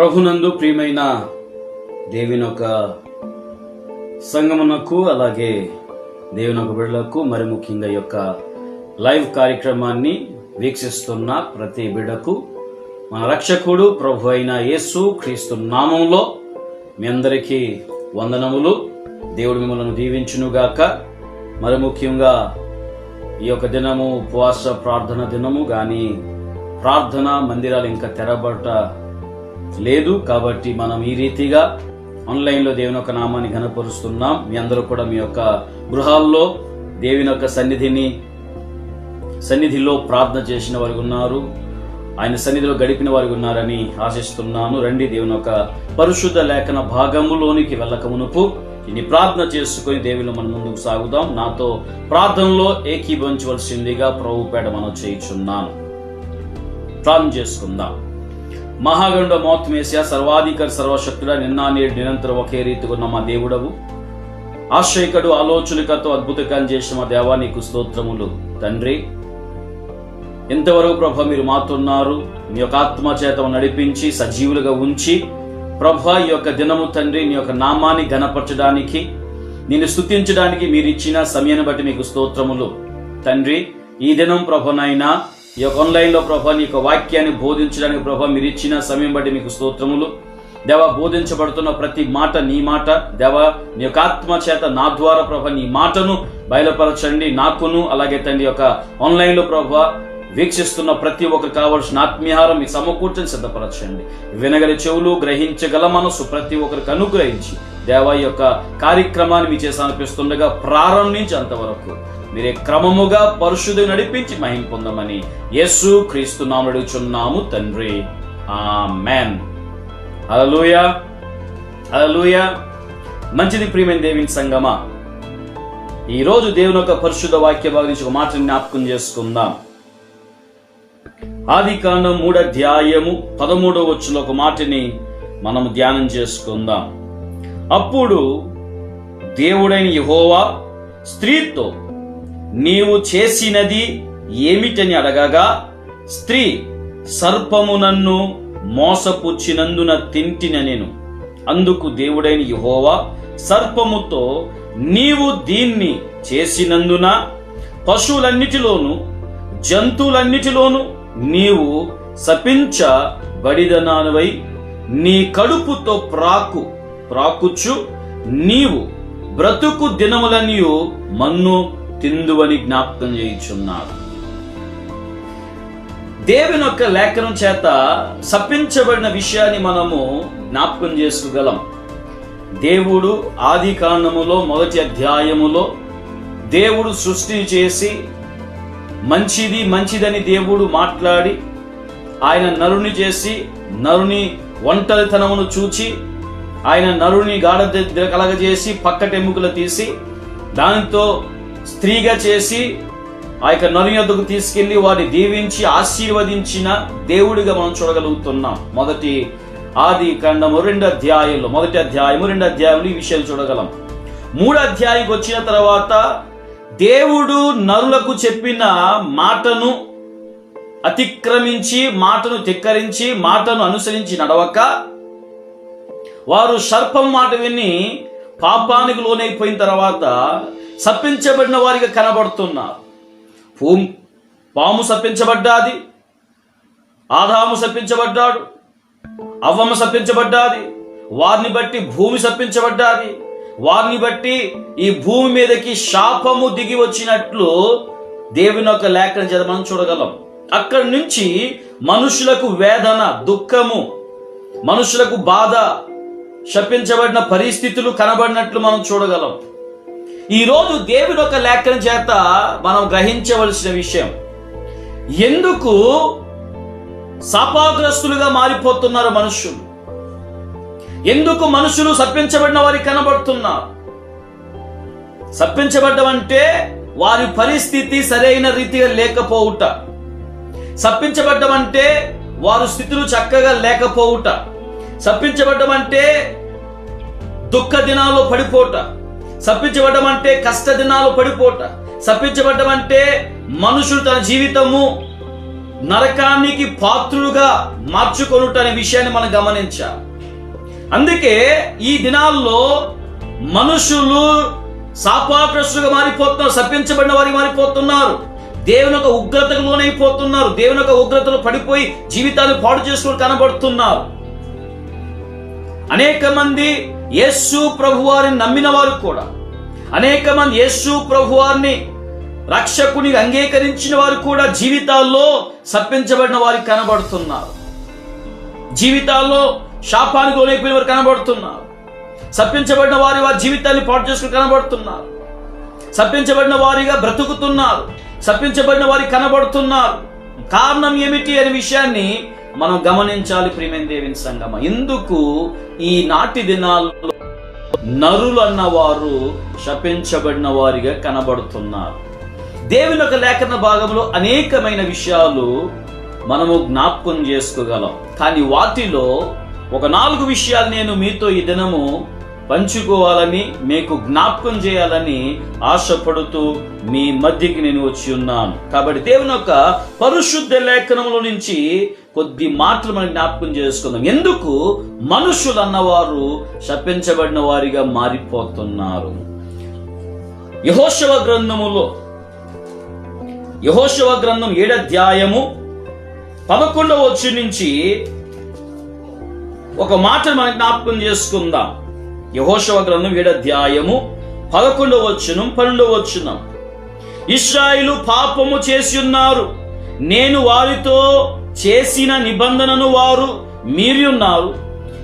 ప్రభునందు ప్రియమైన దేవుని యొక్క సంగమునకు అలాగే దేవుని యొక్క బిడ్డలకు మరి ముఖ్యంగా ఈ యొక్క లైవ్ కార్యక్రమాన్ని వీక్షిస్తున్న ప్రతి బిడ్డకు మన రక్షకుడు ప్రభు అయిన యేసు క్రీస్తు నామంలో మీ అందరికీ వందనములు. దేవుడు మిమ్మల్ని దీవించునుగాక. మరి ముఖ్యంగా ఈ యొక్క దినము ఉపవాస ప్రార్థన దినము, కానీ ప్రార్థన మందిరాలు ఇంకా తెరబడట లేదు. కాబట్టి మనం ఈ రీతిగా ఆన్లైన్లో దేవుని యొక్క నామాన్ని ఘనపరుస్తున్నాం. మీ అందరూ కూడా మీ యొక్క గృహాల్లో దేవుని యొక్క సన్నిధిలో ప్రార్థన చేసిన వారు ఉన్నారు, ఆయన సన్నిధిలో గడిపిన వారు ఉన్నారని ఆశిస్తున్నాను. రండి, దేవుని యొక్క పరిశుద్ధ లేఖన భాగములోనికి వెళ్ళక మునుపు ఇన్ని ప్రార్థన చేసుకుని దేవుని మనం ముందుకు సాగుదాం. నాతో ప్రార్థనలో ఏకీభవించవలసిందిగా ప్రభు పేట మనం చేయుచున్నాను. ప్రార్థన చేసుకుందాం. మహాగణుడ మోత్మేశ్య సర్వాధికారి సర్వశక్తుడ, నిన్న నేడు నిరంతరం ఒకే రీతిగా ఉన్న మా దేవుడవు, ఆశ్రయకుడు, ఆలోచనకతో అద్భుతకాన్ని చేసిన మా దేవా నీకు స్తోత్రములు తండ్రి. ఇంతవరకు ప్రభ మీరు మాతున్నారు, మీ యొక్క ఆత్మ చేత నడిపించి సజీవులుగా ఉంచి ప్రభ ఈ యొక్క దినము తండ్రి నీ యొక్క నామాన్ని ఘనపరచడానికి, నిన్ను స్తుతించడానికి మీరు ఇచ్చిన సమయాన్ని బట్టి మీకు స్తోత్రములు తండ్రి. ఈ దినం ప్రభనైనా ఈ యొక్క ఆన్లైన్లో ప్రభ నీ యొక్క వాక్యాన్ని బోధించడానికి ప్రభ మీరు ఇచ్చిన సమయం బట్టి మీకు స్తోత్రములు దేవ. బోధించబడుతున్న ప్రతి మాట నీ మాట దేవ, నీ యొక్క ఆత్మ చేత నా ద్వారా ప్రభ నీ మాటను బయలుపరచండి నాకును, అలాగే తండ్రి యొక్క ఆన్లైన్లో ప్రభ వీక్షిస్తున్న ప్రతి ఒక్కరు కావాల్సిన ఆత్మీయాహారం మీ సమకూర్చని సిద్ధపరచండి. వినగల చెవులు, గ్రహించగల మనసు ప్రతి ఒక్కరికి అనుగ్రహించి దేవ ఈ యొక్క కార్యక్రమాన్ని మీ చేసి అనిపిస్తుండగా ప్రారంభించి అంతవరకు మీరే క్రమముగా పరిశుద్ధి నడిపించి మహిమ పొందమని యేసు క్రీస్తు నామమున అడుగుచున్నాము తండ్రి, ఆమేన్. హల్లెలూయా, హల్లెలూయా. మంచిది ప్రియమైన దేవుని సంగమా, ఈ రోజు దేవుని యొక్క పరిశుద్ధ వాక్య భాగం నుంచి ఒక మాటని జ్ఞాపకం చేసుకుందాం. ఆదికాండం 3:13 ఒక మాటని మనం ధ్యానం చేసుకుందాం. అప్పుడు దేవుడైన యెహోవా స్త్రీతో, నీవు చేసినది ఏమిటని అడగగా, స్త్రీ, సర్పము నన్ను మోసపుచ్చినందున తింటిన నేను. అందుకు దేవుడైన యెహోవా సర్పముతో, నీవు దీన్ని చేసినందున పశువులన్నిటిలోను జంతువులన్నిటిలోను నీవు శపించబడిదనానివై నీ కడుపుతో ప్రాకుచు నీవు బ్రతుకు దినములన్నీ మన్ను తిందువని జ్ఞాపకం చేయుచున్నారు. దేవుని యొక్క లేఖనం చేత శపించబడిన విషయాన్ని మనము జ్ఞాపకం చేసుకోగలం. దేవుడు ఆది కాండములో 1వ అధ్యాయములో దేవుడు సృష్టిని చేసి మంచిదని దేవుడు మాట్లాడి ఆయన నరుని చేసి, నరుని ఒంటరితనమును చూచి ఆయన నరుని గాఢ కలగజేసి పక్కటెముకలు తీసి దానితో స్త్రీగా చేసి ఆ యొక్క నరుని యొద్దకు తీసుకెళ్లి వారిని దీవించి ఆశీర్వదించిన దేవుడిగా మనం చూడగలుగుతున్నాం. మొదటి ఆది కాండము 2వ అధ్యాయంలో, 1వ అధ్యాయము 2వ అధ్యాయంలో ఈ విషయాలు చూడగలం. 3వ అధ్యాయానికి వచ్చిన తర్వాత దేవుడు నరులకు చెప్పిన మాటను అతిక్రమించి, మాటను ధిక్కరించి, మాటను అనుసరించి నడవక వారు సర్పం మాట విని పాపానికి లోనైపోయిన తర్వాత శపించబడిన వారిగా కనబడుతున్నారు. పాము శపించబడ్డాది, ఆదాము శపించబడ్డాడు, అవ్వమ్మ శపించబడ్డాది, వారిని బట్టి భూమి శపించబడ్డాది, వారిని బట్టి ఈ భూమి మీదకి శాపము దిగి వచ్చినట్లు దేవుని యొక్క లేఖన చేత మనం చూడగలం. అక్కడి నుంచి మనుషులకు వేదన, దుఃఖము, మనుషులకు బాధ, శపించబడిన పరిస్థితులు కనబడినట్లు మనం చూడగలం. ఈరోజు దేవుని యొక్క లేఖన చేత మనం గ్రహించవలసిన విషయం, ఎందుకు శాపగ్రస్తులుగా మారిపోతున్నారు మనుషులు, ఎందుకు మనుషులు శపించబడిన వారికి కనబడుతున్నారు. శపించబడ్డం అంటే వారి పరిస్థితి సరైన రీతిగా లేకపోవుట. శపించబడ్డం అంటే వారి స్థితులు చక్కగా లేకపోవుట. శపించబడ్డం అంటే దుఃఖ దినాల్లో పడిపోట. శపించబడ్డం అంటే కష్ట దినాలు పడిపోట. శపించబడ్డం అంటే మనుషులు తన జీవితము నరకానికి పాత్రులుగా మార్చుకొనుట అనే విషయాన్ని మనం గమనించాలి. అందుకే ఈ దినాల్లో మనుషులు శాపాగ్రస్తులుగా మారిపోతున్నారు, శపించబడిన వారికి మారిపోతున్నారు, దేవుని యొక్క ఉగ్రతకు లోనైపోతున్నారు, దేవుని యొక్క ఉగ్రతలో పడిపోయి జీవితాన్ని పాడు చేసుకుని కనబడుతున్నారు. అనేక మంది యేసు ప్రభువారిని నమ్మిన వారు కూడా, అనేక మంది యేసు ప్రభువారిని రక్షకునిగా అంగీకరించిన వారు కూడా జీవితాల్లో శపించబడిన వారికి కనబడుతున్నారు, జీవితాల్లో శాపానికి లోనైపోయిన వారు కనబడుతున్నారు, శపించబడిన వారి జీవితాన్ని పాడు చేసుకుని కనబడుతున్నారు, శపించబడిన వారిగా బ్రతుకుతున్నారు, శపించబడిన వారికి కనబడుతున్నారు. కారణం ఏమిటి అనే విషయాన్ని మనం గమనించాలి ప్రియమైన దేవుని సంగమా. ఎందుకు ఈ నాటి దినాల్లో నరులు అన్నవారు శపించబడిన వారిగా కనబడుతున్నారు? దేవుని యొక్క లేఖన భాగంలో అనేకమైన విషయాలు మనము జ్ఞాపకం చేసుకోగలం. కానీ వాటిలో ఒక 4 విషయాలు నేను మీతో ఈ దినము పంచుకోవాలని, మీకు జ్ఞాపకం చేయాలని ఆశపడుతూ మీ మధ్యకి నేను వచ్చి ఉన్నాను. కాబట్టి దేవుని యొక్క పరిశుద్ధ లేఖనంలో నుంచి కొద్ది మాటలు మనం జ్ఞాపకం చేసుకుందాం. ఎందుకు మనుషులు అన్నవారు శపించబడిన వారిగా మారిపోతున్నారు? యెహోషువ గ్రంథం 7వ అధ్యాయము 11వ వచనం నుంచి ఒక మాటను మనం జ్ఞాపకం చేసుకుందాం. యెహోషువ గ్రంథం 7వ అధ్యాయము 11వ వచనం 12వ వచనం. ఇశ్రాయేలు పాపము చేసి ఉన్నారు, నేను వారితో చేసిన నిబంధనను వారు మీరి ఉన్నారు.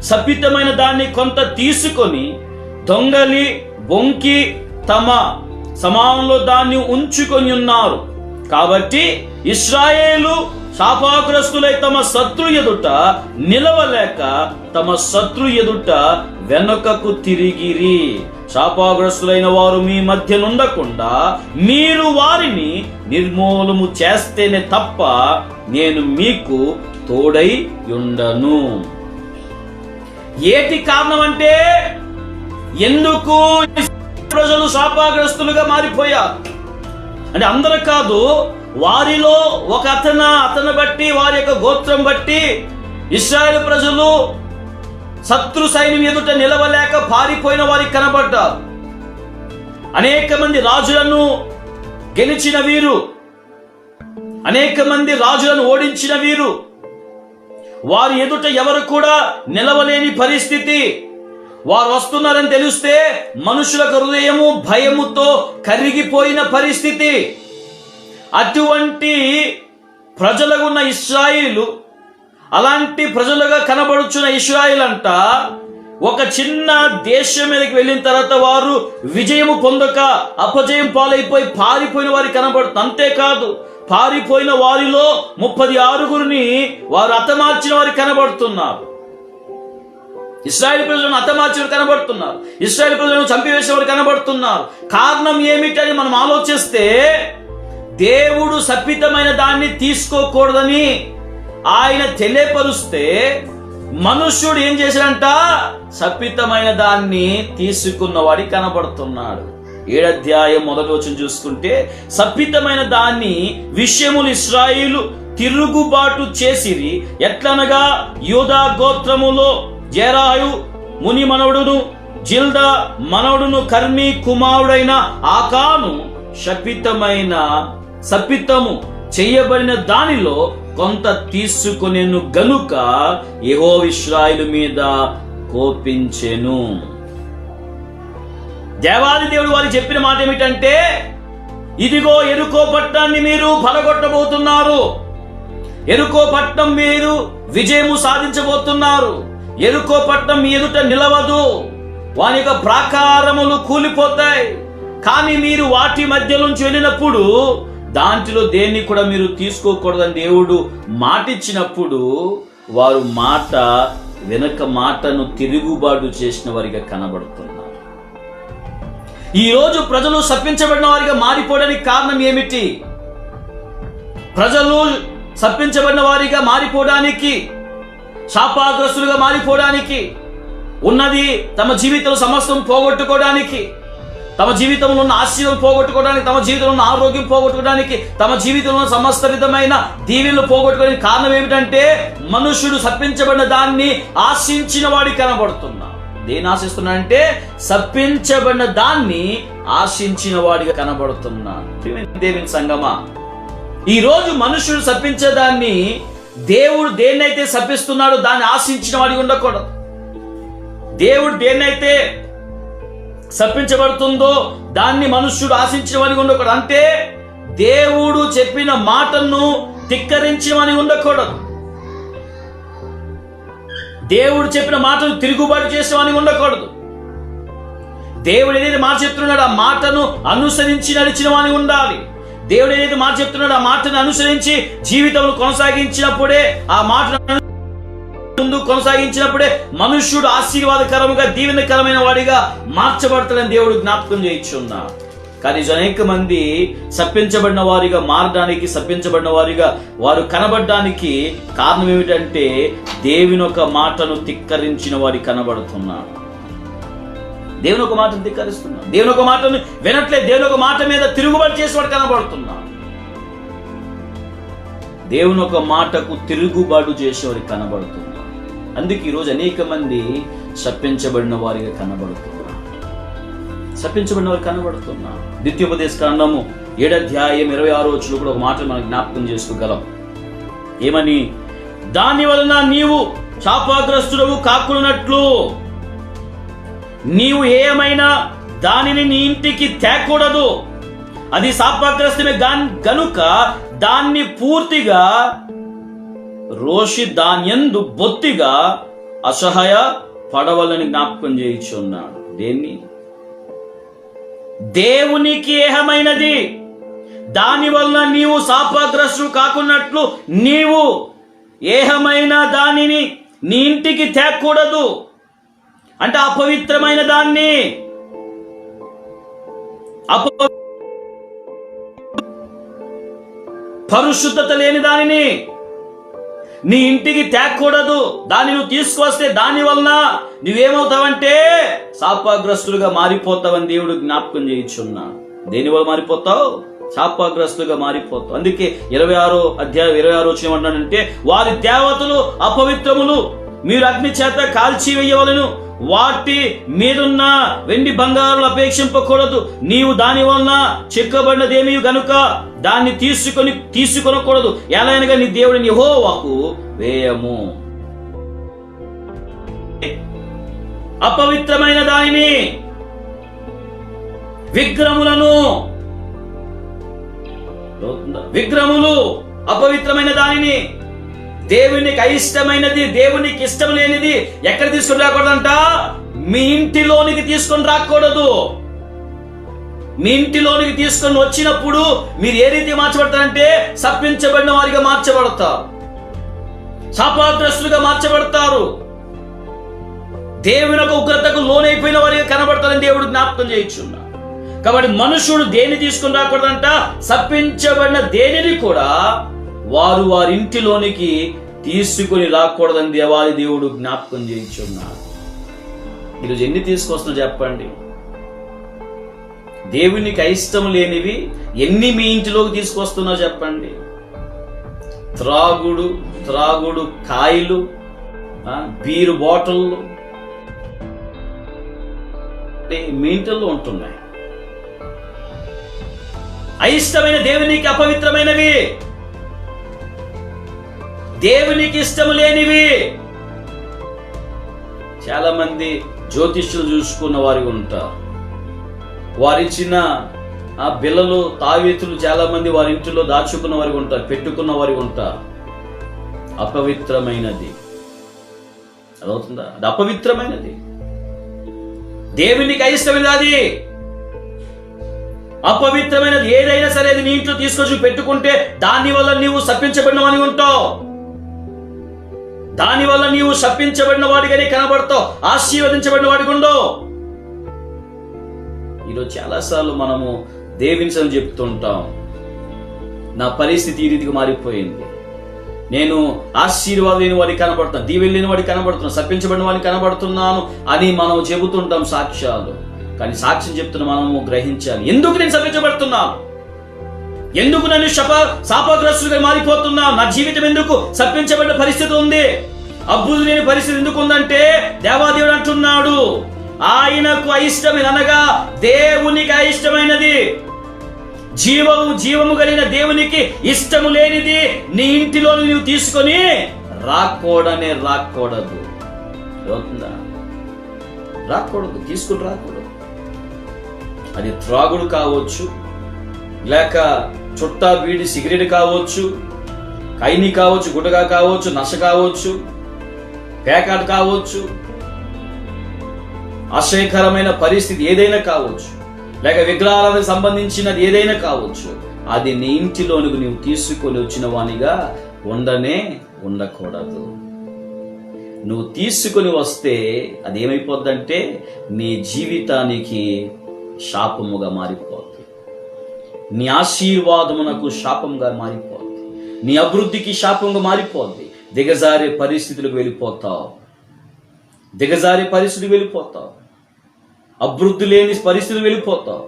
శపితమైన దాన్ని కొంత తీసుకొని దొంగలి బొంకి తమ సమానంలో దాన్ని ఉంచుకొని ఉన్నారు. కాబట్టి ఇశ్రాయేలు శాపాగ్రస్తులై తమ శత్రు ఎదుట నిలవలేక తమ శత్రు ఎదుట వెనుకకు తిరిగిరి. శాపాగ్రస్తులైన వారు మీ మధ్య నుండకుండా మీరు వారిని నిర్మూలము చేస్తేనే తప్ప నేను మీకు తోడై ఉండను. ఏటి కారణం అంటే, ఎందుకు ప్రజలు శాపాగ్రస్తులుగా మారిపోయారు అంటే అందరూ కాదు, వారిలో ఒక అతను బట్టి, వారి యొక్క గోత్రం బట్టి ఇశ్రాయేలు ప్రజలు శత్రు సైన్యం ఎదుట నిలవలేక పారిపోయిన వారికి కనబడ్డారు. అనేక మంది రాజులను గెలిచిన వీరు, అనేక మంది రాజులను ఓడించిన వీరు, వారి ఎదుట ఎవరు కూడా నిలవలేని పరిస్థితి. వారు వస్తున్నారని తెలిస్తే మనుషుల హృదయము భయముతో కరిగిపోయిన పరిస్థితి. అటువంటి ప్రజలుగా ఉన్న ఇశ్రాయేలు, అలాంటి ప్రజలుగా కనబడుచున్న ఇశ్రాయేల్ అంట ఒక చిన్న దేశం మీదకి వెళ్ళిన తర్వాత వారు విజయము పొందక అపజయం పాలైపోయి పారిపోయిన వారికి కనబడుతుంది. అంతేకాదు, పారిపోయిన వారిలో 36 వారు హతమార్చిన వారికి కనబడుతున్నారు. ఇశ్రాయేలు ప్రజలను హతమార్చిన కనబడుతున్నారు, ఇశ్రాయేలు ప్రజలను చంపివేసిన వారు కనబడుతున్నారు. కారణం ఏమిటని మనం ఆలోచిస్తే, దేవుడు శపితమైన దాన్ని తీసుకోకూడదని ఆయన తెలియపరుస్తే మనుష్యుడు ఏం చేశాడంట? శపితమైన దాన్ని తీసుకున్నవాడి కనబడుతున్నాడు. 7వ అధ్యాయం 1వ వచనం చూసుకుంటే, శపితమైన దాన్ని విషయములు ఇశ్రాయేలు తిరుగుబాటు చేసిరి. ఎట్లనగా యూదా గోత్రములో జెరాయు ముని మనవడును జిల్దా మనవడును కర్మీ కుమారుడైన ఆకాను శపితము చేయబడిన దానిలో కొంత తీసుకొనెను గనుక యెహోవా ఇశ్రాయేలు మీద కోపించెను. దేవాది దేవుడు వారికి చెప్పిన మాట ఏమిటంటే, ఇదిగో ఎరుకో పట్టణాన్ని మీరు పడగొట్టబోతున్నారు, ఎరుకో పట్టణం మీరు విజయము సాధించబోతున్నారు, ఎరుకో పట్టణం మీ ఎదుట నిలవదు, వాని యొక్క ప్రాకారములు కూలిపోతాయి. కానీ మీరు వాటి మధ్య నుంచి వెళ్ళినప్పుడు దాంట్లో దేన్ని కూడా మీరు తీసుకోకూడదని దేవుడు మాట ఇచ్చినప్పుడు వారు మాట వెనక మాటను తిరుగుబాటు చేసిన వారిగా కనబడుతున్నారు. ఈరోజు ప్రజలు శపించబడిన వారిగా మారిపోవడానికి కారణం ఏమిటి? ప్రజలు శపించబడిన వారిగా మారిపోవడానికి, శాపాగ్రస్తులుగా మారిపోవడానికి, ఉన్నది తమ జీవితంలో సమస్తం పోగొట్టుకోవడానికి తమ జీవితంలో ఉన్న ఆశీర్వాదం పోగొట్టుకోవడానికి, తమ జీవితంలో ఉన్న ఆరోగ్యం పోగొట్టుకోవడానికి, తమ జీవితంలో సమస్త విధమైన దీవెనలు పోగొట్టుకోవడానికి కారణం ఏమిటంటే మనుషుడు శపించబడిన దాన్ని ఆశించిన వాడి కనబడుతున్నా. దేన్ని ఆశిస్తున్నాడంటే శపించబడిన దాన్ని ఆశించిన వాడిగా కనబడుతున్నా. దేవుని సంగమా, ఈ రోజు మనుషుడు శపించేదాన్ని దేవుడు దేన్నైతే శపిస్తున్నాడో దాన్ని ఆశించిన వాడిగా ఉండకూడదు. దేవుడు దేన్నైతే శపించబడుతుందో దాన్ని మనుష్యుడు ఆశించిన వాడిగా ఉండకూడదు. అంటే దేవుడు చెప్పిన మాటను ధిక్కరించిన వాడిగా ఉండకూడదు. దేవుడు చెప్పిన మాటను తిరుగుబాటు చేసిన వాడిగా ఉండకూడదు. దేవుడు ఏదైతే మాట చెప్తున్నాడో ఆ మాటను అనుసరించి నడిచిన వాడిగా ఉండాలి. దేవుడు ఏదైతే మాట చెప్తున్నాడో ఆ మాటను అనుసరించి జీవితంలో కొనసాగించినప్పుడే, ఆ మాటను ముందు కొనసాగించినప్పుడే మనుష్యుడు ఆశీర్వాదకరముగా దీవెనకరమైన వాడిగా మార్చబడతాడని దేవుడు జ్ఞాపకం చేయించున్నాడు. కానీ అనేక మంది శపించబడిన వారిగా మారడానికి, శపించబడిన వారిగా వారు కనబడడానికి కారణం ఏమిటంటే దేవుని ఒక మాటను ధిక్కరించిన వారి కనబడుతున్నారు. దేవుని ఒక మాటను ధిక్కరిస్తున్నారు, దేవుని ఒక మాటను వినట్లే, దేవుని ఒక మాట మీద తిరుగుబాటు చేసేవాడు కనబడుతున్నారు. దేవుని ఒక మాటకు తిరుగుబాటు చేసేవాడు కనబడుతున్నారు. అందుకే ఈరోజు అనేక మంది శపించబడిన వారిగా కనబడుతున్నారు. శపించబడిన వారు కనబడుతున్నారు. ద్వితీయోపదేశ కాండము 7:26 కూడా ఒక మాట మనం జ్ఞాపకం చేసుకోగలం. ఏమని? దాని వలన నీవు శాపగ్రస్తుడవు కాకున్నట్లు నీవు ఏమైనా దానిని నీ ఇంటికి తేకూడదు. అది శాపగ్రస్తమే గనుక దాన్ని పూర్తిగా రోషి దాన్యందు బొత్తిగా అసహాయ పడవలని జ్ఞాపకం చేయించున్నాడు. దేన్ని? దేవునికి ఏహమైనది. దాని వలన నీవు శాపగ్రస్తుడు కాకున్నట్లు నీవు ఏహమైన దానిని నీ ఇంటికి తేకూడదు. అంటే అపవిత్రమైన దాన్ని, పరిశుద్ధత లేని దానిని నీ ఇంటికి తేకూడదు. దాన్ని నువ్వు తీసుకొస్తే దాని వలన నువ్వేమవుతావంటే శాపగ్రస్తులుగా మారిపోతావని దేవుడు జ్ఞాపకం చేయించున్నా. దేని వల్ల మారిపోతావు? శాపగ్రస్తులుగా మారిపోతావు. అందుకే 26 ఏమంటాడంటే వారి దేవతలు అపవిత్రములు, మీరు అగ్ని చేత కాల్చివేయవలెను, వాటి మీదున్న వెండి బంగారులు అపేక్షింపకూడదు. నీవు దాని వలన చెక్కబడినదేమీ గనుక దాన్ని తీసుకొనకూడదు. ఎలాగనగా నీ దేవుడిని యెహోవాకు వేయము. అపవిత్రమైన దానిని, విగ్రహములు అపవిత్రమైన దానిని, దేవునికి అయిష్టమైనది, దేవునికి ఇష్టం లేనిది ఎక్కడ తీసుకొని రాకూడదంట? మీ ఇంటిలోనికి తీసుకొని రాకూడదు. మీ ఇంటిలోనికి తీసుకొని వచ్చినప్పుడు మీరు ఏ రీతి మార్చబడతారంటే శపించబడిన వారిగా మార్చబడతారు, శాపగ్రస్తులుగా మార్చబడతారు, దేవుని యొక్క ఉగ్రతకు లోనైపోయిన వారిగా కనబడతారని దేవుడు జ్ఞాపకం చేయించున్నాడు. కాబట్టి మనుషుడు దేన్ని తీసుకొని రాకూడదంట? శపించబడిన దేనిని కూడా వారు వారి ఇంటిలోనికి తీసుకుని రాకూడదని దేవాది దేవుడు జ్ఞాపకం చేయించున్నాడు. ఈరోజు ఎన్ని తీసుకొస్తున్నా చెప్పండి? దేవునికి అయిష్టం లేనివి ఎన్ని మీ ఇంటిలోకి తీసుకొస్తున్నా చెప్పండి? త్రాగుడు కాయలు, బీరు బాటిళ్ళు మీ ఇంటిలో ఉంటున్నాయి. అయిష్టమైన దేవునికి అపవిత్రమైనవి, దేవునికి ఇష్టం లేనివి. చాలా మంది జ్యోతిష్యులు చూసుకున్న వారి ఉంటారు. వారిచ్చిన ఆ బిళ్ళలు, తావీతులు చాలా మంది వారి ఇంటిలో దాచుకున్న వారి ఉంటారు, పెట్టుకున్న వారి ఉంటారు. అపవిత్రమైనది అదవుతుందా? అది అపవిత్రమైనది, దేవునికి అయిష్టమైనది. అది అపవిత్రమైనది ఏదైనా సరే అది నీ ఇంట్లో తీసుకొచ్చి పెట్టుకుంటే దాని వల్ల నీవు శపించబడిన వాడిగా ఉంటావు. దాని వల్ల నీవు శపించబడిన వాడిగానే కనబడతావు, ఆశీర్వదించబడిన వాడిగా ఉండవు. ఈరోజు చాలాసార్లు మనము దేవుని సంగతి చెప్తుంటాం, నా పరిస్థితి ఈ రీతిగా మారిపోయింది, నేను ఆశీర్వాదం లేని వాడికి కనబడుతున్నాను, దీవెన లేని వాడికి కనబడుతున్నాను, శపించబడిన వాడికి కనబడుతున్నాను అని మనం చెబుతుంటాం సాక్ష్యాలు. కానీ సాక్ష్యం చెప్తున్న మనము గ్రహించాలి. ఎందుకు నేను శపించబడుతున్నాను? ఎందుకు నన్ను శాపగ్రస్తులుగా మారిపోతున్నాను? నా జీవితం ఎందుకు శపించబడ్డ పరిస్థితి ఉంది? అబ్బుదు లేని పరిస్థితి ఎందుకు ఉందంటే దేవాదేవుడు అంటున్నాడు, ఆయనకు అయిష్టమైన, అనగా దేవునికి అయిష్టమైనది, జీవము కలిగిన దేవునికి ఇష్టము లేనిది నీ ఇంటిలో నువ్వు తీసుకొని రాకూడదు. రాకూడదు, తీసుకుని రాకూడదు. అది త్రాగుడు కావచ్చు, లేక చుట్టా బీడి సిగరెట్ కావచ్చు, కైని కావచ్చు, గుటగా కావచ్చు, నశ కావచ్చు, పేకాట కావచ్చు, అసహ్యకరమైన పరిస్థితి ఏదైనా కావచ్చు, లేక విగ్రహాలకు సంబంధించినది ఏదైనా కావచ్చు, అది నీ ఇంటిలోనికి నువ్వు తీసుకొని వచ్చిన వానిగా ఉండకూడదు. నువ్వు తీసుకుని వస్తే అది ఏమైపోద్దంటే నీ జీవితానికి శాపముగా మారిపోద్ది, నీ ఆశీర్వాదమునకు శాపంగా మారిపోద్ది, నీ అభివృద్ధికి శాపంగా మారిపోద్ది. దిగజారే పరిస్థితులకు వెళ్ళిపోతావు, అభివృద్ధి లేని పరిస్థితులు వెళ్ళిపోతావు,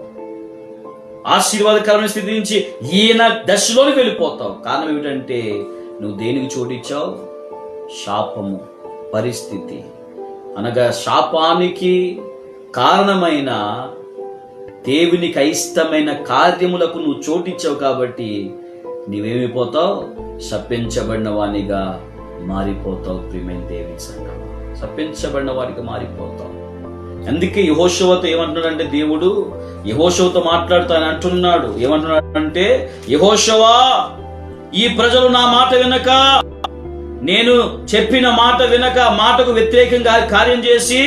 ఆశీర్వాదకరమైన స్థితి నుంచి ఈయన దశలోకి వెళ్ళిపోతావు. కారణం ఏమిటంటే నువ్వు దేనికి చోటిచ్చావు? శాపము పరిస్థితి, అనగా శాపానికి కారణమైన దేవునికి అయిష్టమైన కార్యములకు నువ్వు చోటిచ్చావు. కాబట్టి నీవేమైపోతావు? శపించబడిన వానిగా మారిపోతావు. ప్రియమైన దేవుని సంగమా, శపించబడిన వాడిగా మారిపోతావు. అందుకే యెహోషువతో ఏమంటున్నాడంటే, దేవుడు యెహోషువతో మాట్లాడుతూ ఆయన అంటున్నాడు, ఏమంటున్నాడంటే, యెహోషువా, ఈ ప్రజలు నా మాట వినక, నేను చెప్పిన మాట వినక, మాటకు వ్యతిరేకంగా కార్యం చేసి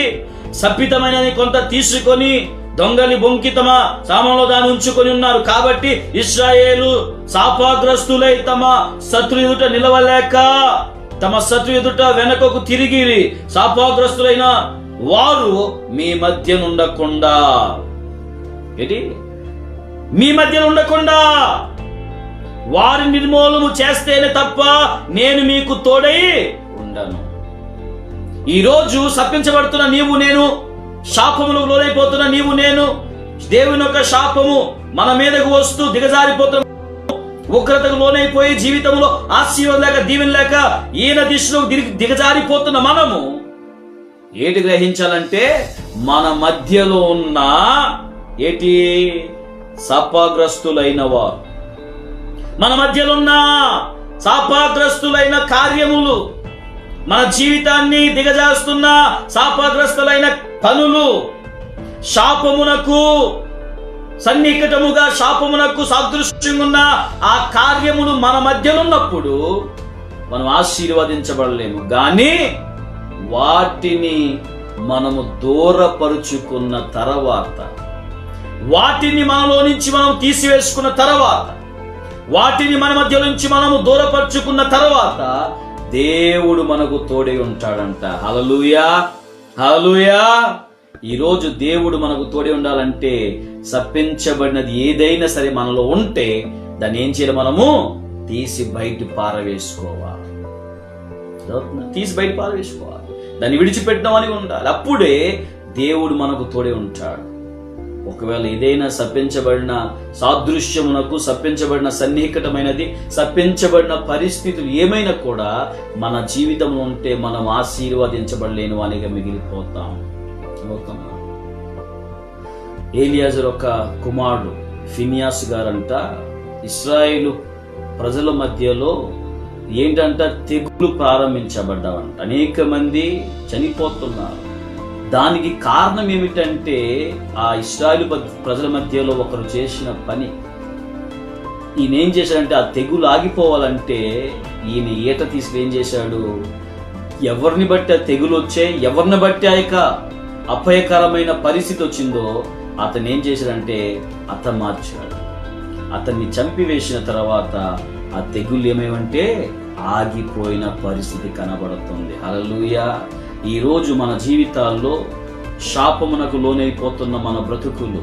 శపితమైనది కొంత తీసుకొని దొంగలి బొంకి తమ సామంలో దాన్ని ఉంచుకొని ఉన్నారు. కాబట్టి ఇశ్రాయేలు శాపగ్రస్తులై తమ శత్రు ఎదుట నిలవలేక, తమ శత్రు ఎదుట వెనకకు తిరిగి శాపగ్రస్తులైన వారు మీ మధ్య ఉండకుండా, మీ మధ్య ఉండకుండా వారి నిర్మూలము చేస్తేనే తప్ప నేను మీకు తోడై ఉండను. ఈరోజు శపించబడుతున్న నీవు నేను, శాపములకు లోనైపోతున్న నీవు నేను, దేవుని యొక్క శాపము మన మీదకు వస్తూ దిగజారిపోతున్న, ఉగ్రతకు లోనైపోయి జీవితంలో ఆశీర్వాదం లేక దీవెన లేక ఈయన దిశలో దిగజారిపోతున్న మనము ఏటి గ్రహించాలంటే, మన మధ్యలో ఉన్న శాపగ్రస్తులైన వారు, మన మధ్యలో ఉన్న శాపగ్రస్తులైన కార్యములు, మన జీవితాన్ని దిగజాస్తున్న శాపగ్రస్తులైన పనులు, శాపమునకు సన్నికటముగా, శాపమునకు సాదృశ్యంగా ఉన్న ఆ కార్యములు మన మధ్యలో ఉన్నప్పుడు మనం ఆశీర్వదించబడలేము. కానీ వాటిని మనము దూరపరుచుకున్న తర్వాత, వాటిని మనలో నుంచి మనం తీసివేసుకున్న తర్వాత, వాటిని మన మధ్య నుంచి మనము దూరపరుచుకున్న తర్వాత దేవుడు మనకు తోడై ఉంటాడంట. హల్లెలూయా, హల్లెలూయా. ఈరోజు దేవుడు మనకు తోడై ఉండాలంటే శపించబడినది ఏదైనా సరే మనలో ఉంటే దాన్ని ఏం చేయాలి? మనము తీసి బయట పారవేసుకోవాలి, దాన్ని విడిచిపెట్టడం ఉండాలి. అప్పుడే దేవుడు మనకు తోడై ఉంటాడు. ఒకవేళ ఏదైనా శపించబడిన సాదృశ్యమునకు, శపించబడిన సన్నిహితమైనది, శపించబడిన పరిస్థితులు ఏమైనా కూడా మన జీవితంలో ఉంటే మనం ఆశీర్వదించబడలేని వానిగా మిగిలిపోతాం. ఏలియాజరు ఒక కుమారుడు ఫినియాస్ గారంట ఇశ్రాయేలు ప్రజల మధ్యలో ఏంటంట తెగులు ప్రారంభించబడ్డావంట. అనేక మంది చనిపోతున్నారు. దానికి కారణం ఏమిటంటే ఆ ఇశ్రాయేలు ప్రజల మధ్యలో ఒకరు చేసిన పని. ఈయన ఏం చేశాడంటే ఆ తెగులు ఆగిపోవాలంటే ఈయన ఈట తీసుకు ఏం చేశాడు? ఎవరిని బట్టి ఆ తెగులు వచ్చే, ఎవరిని బట్టి ఆ యొక్క అపాయకరమైన పరిస్థితి వచ్చిందో అతను ఏం చేశాడంటే మార్చాడు. అతన్ని చంపివేసిన తర్వాత ఆ తెగులు ఏమేమంటే ఆగిపోయిన పరిస్థితి కనబడుతుంది. హల్లెలూయా. ఈరోజు మన జీవితాల్లో శాపమునకు లోనైపోతున్న మన బ్రతుకులు,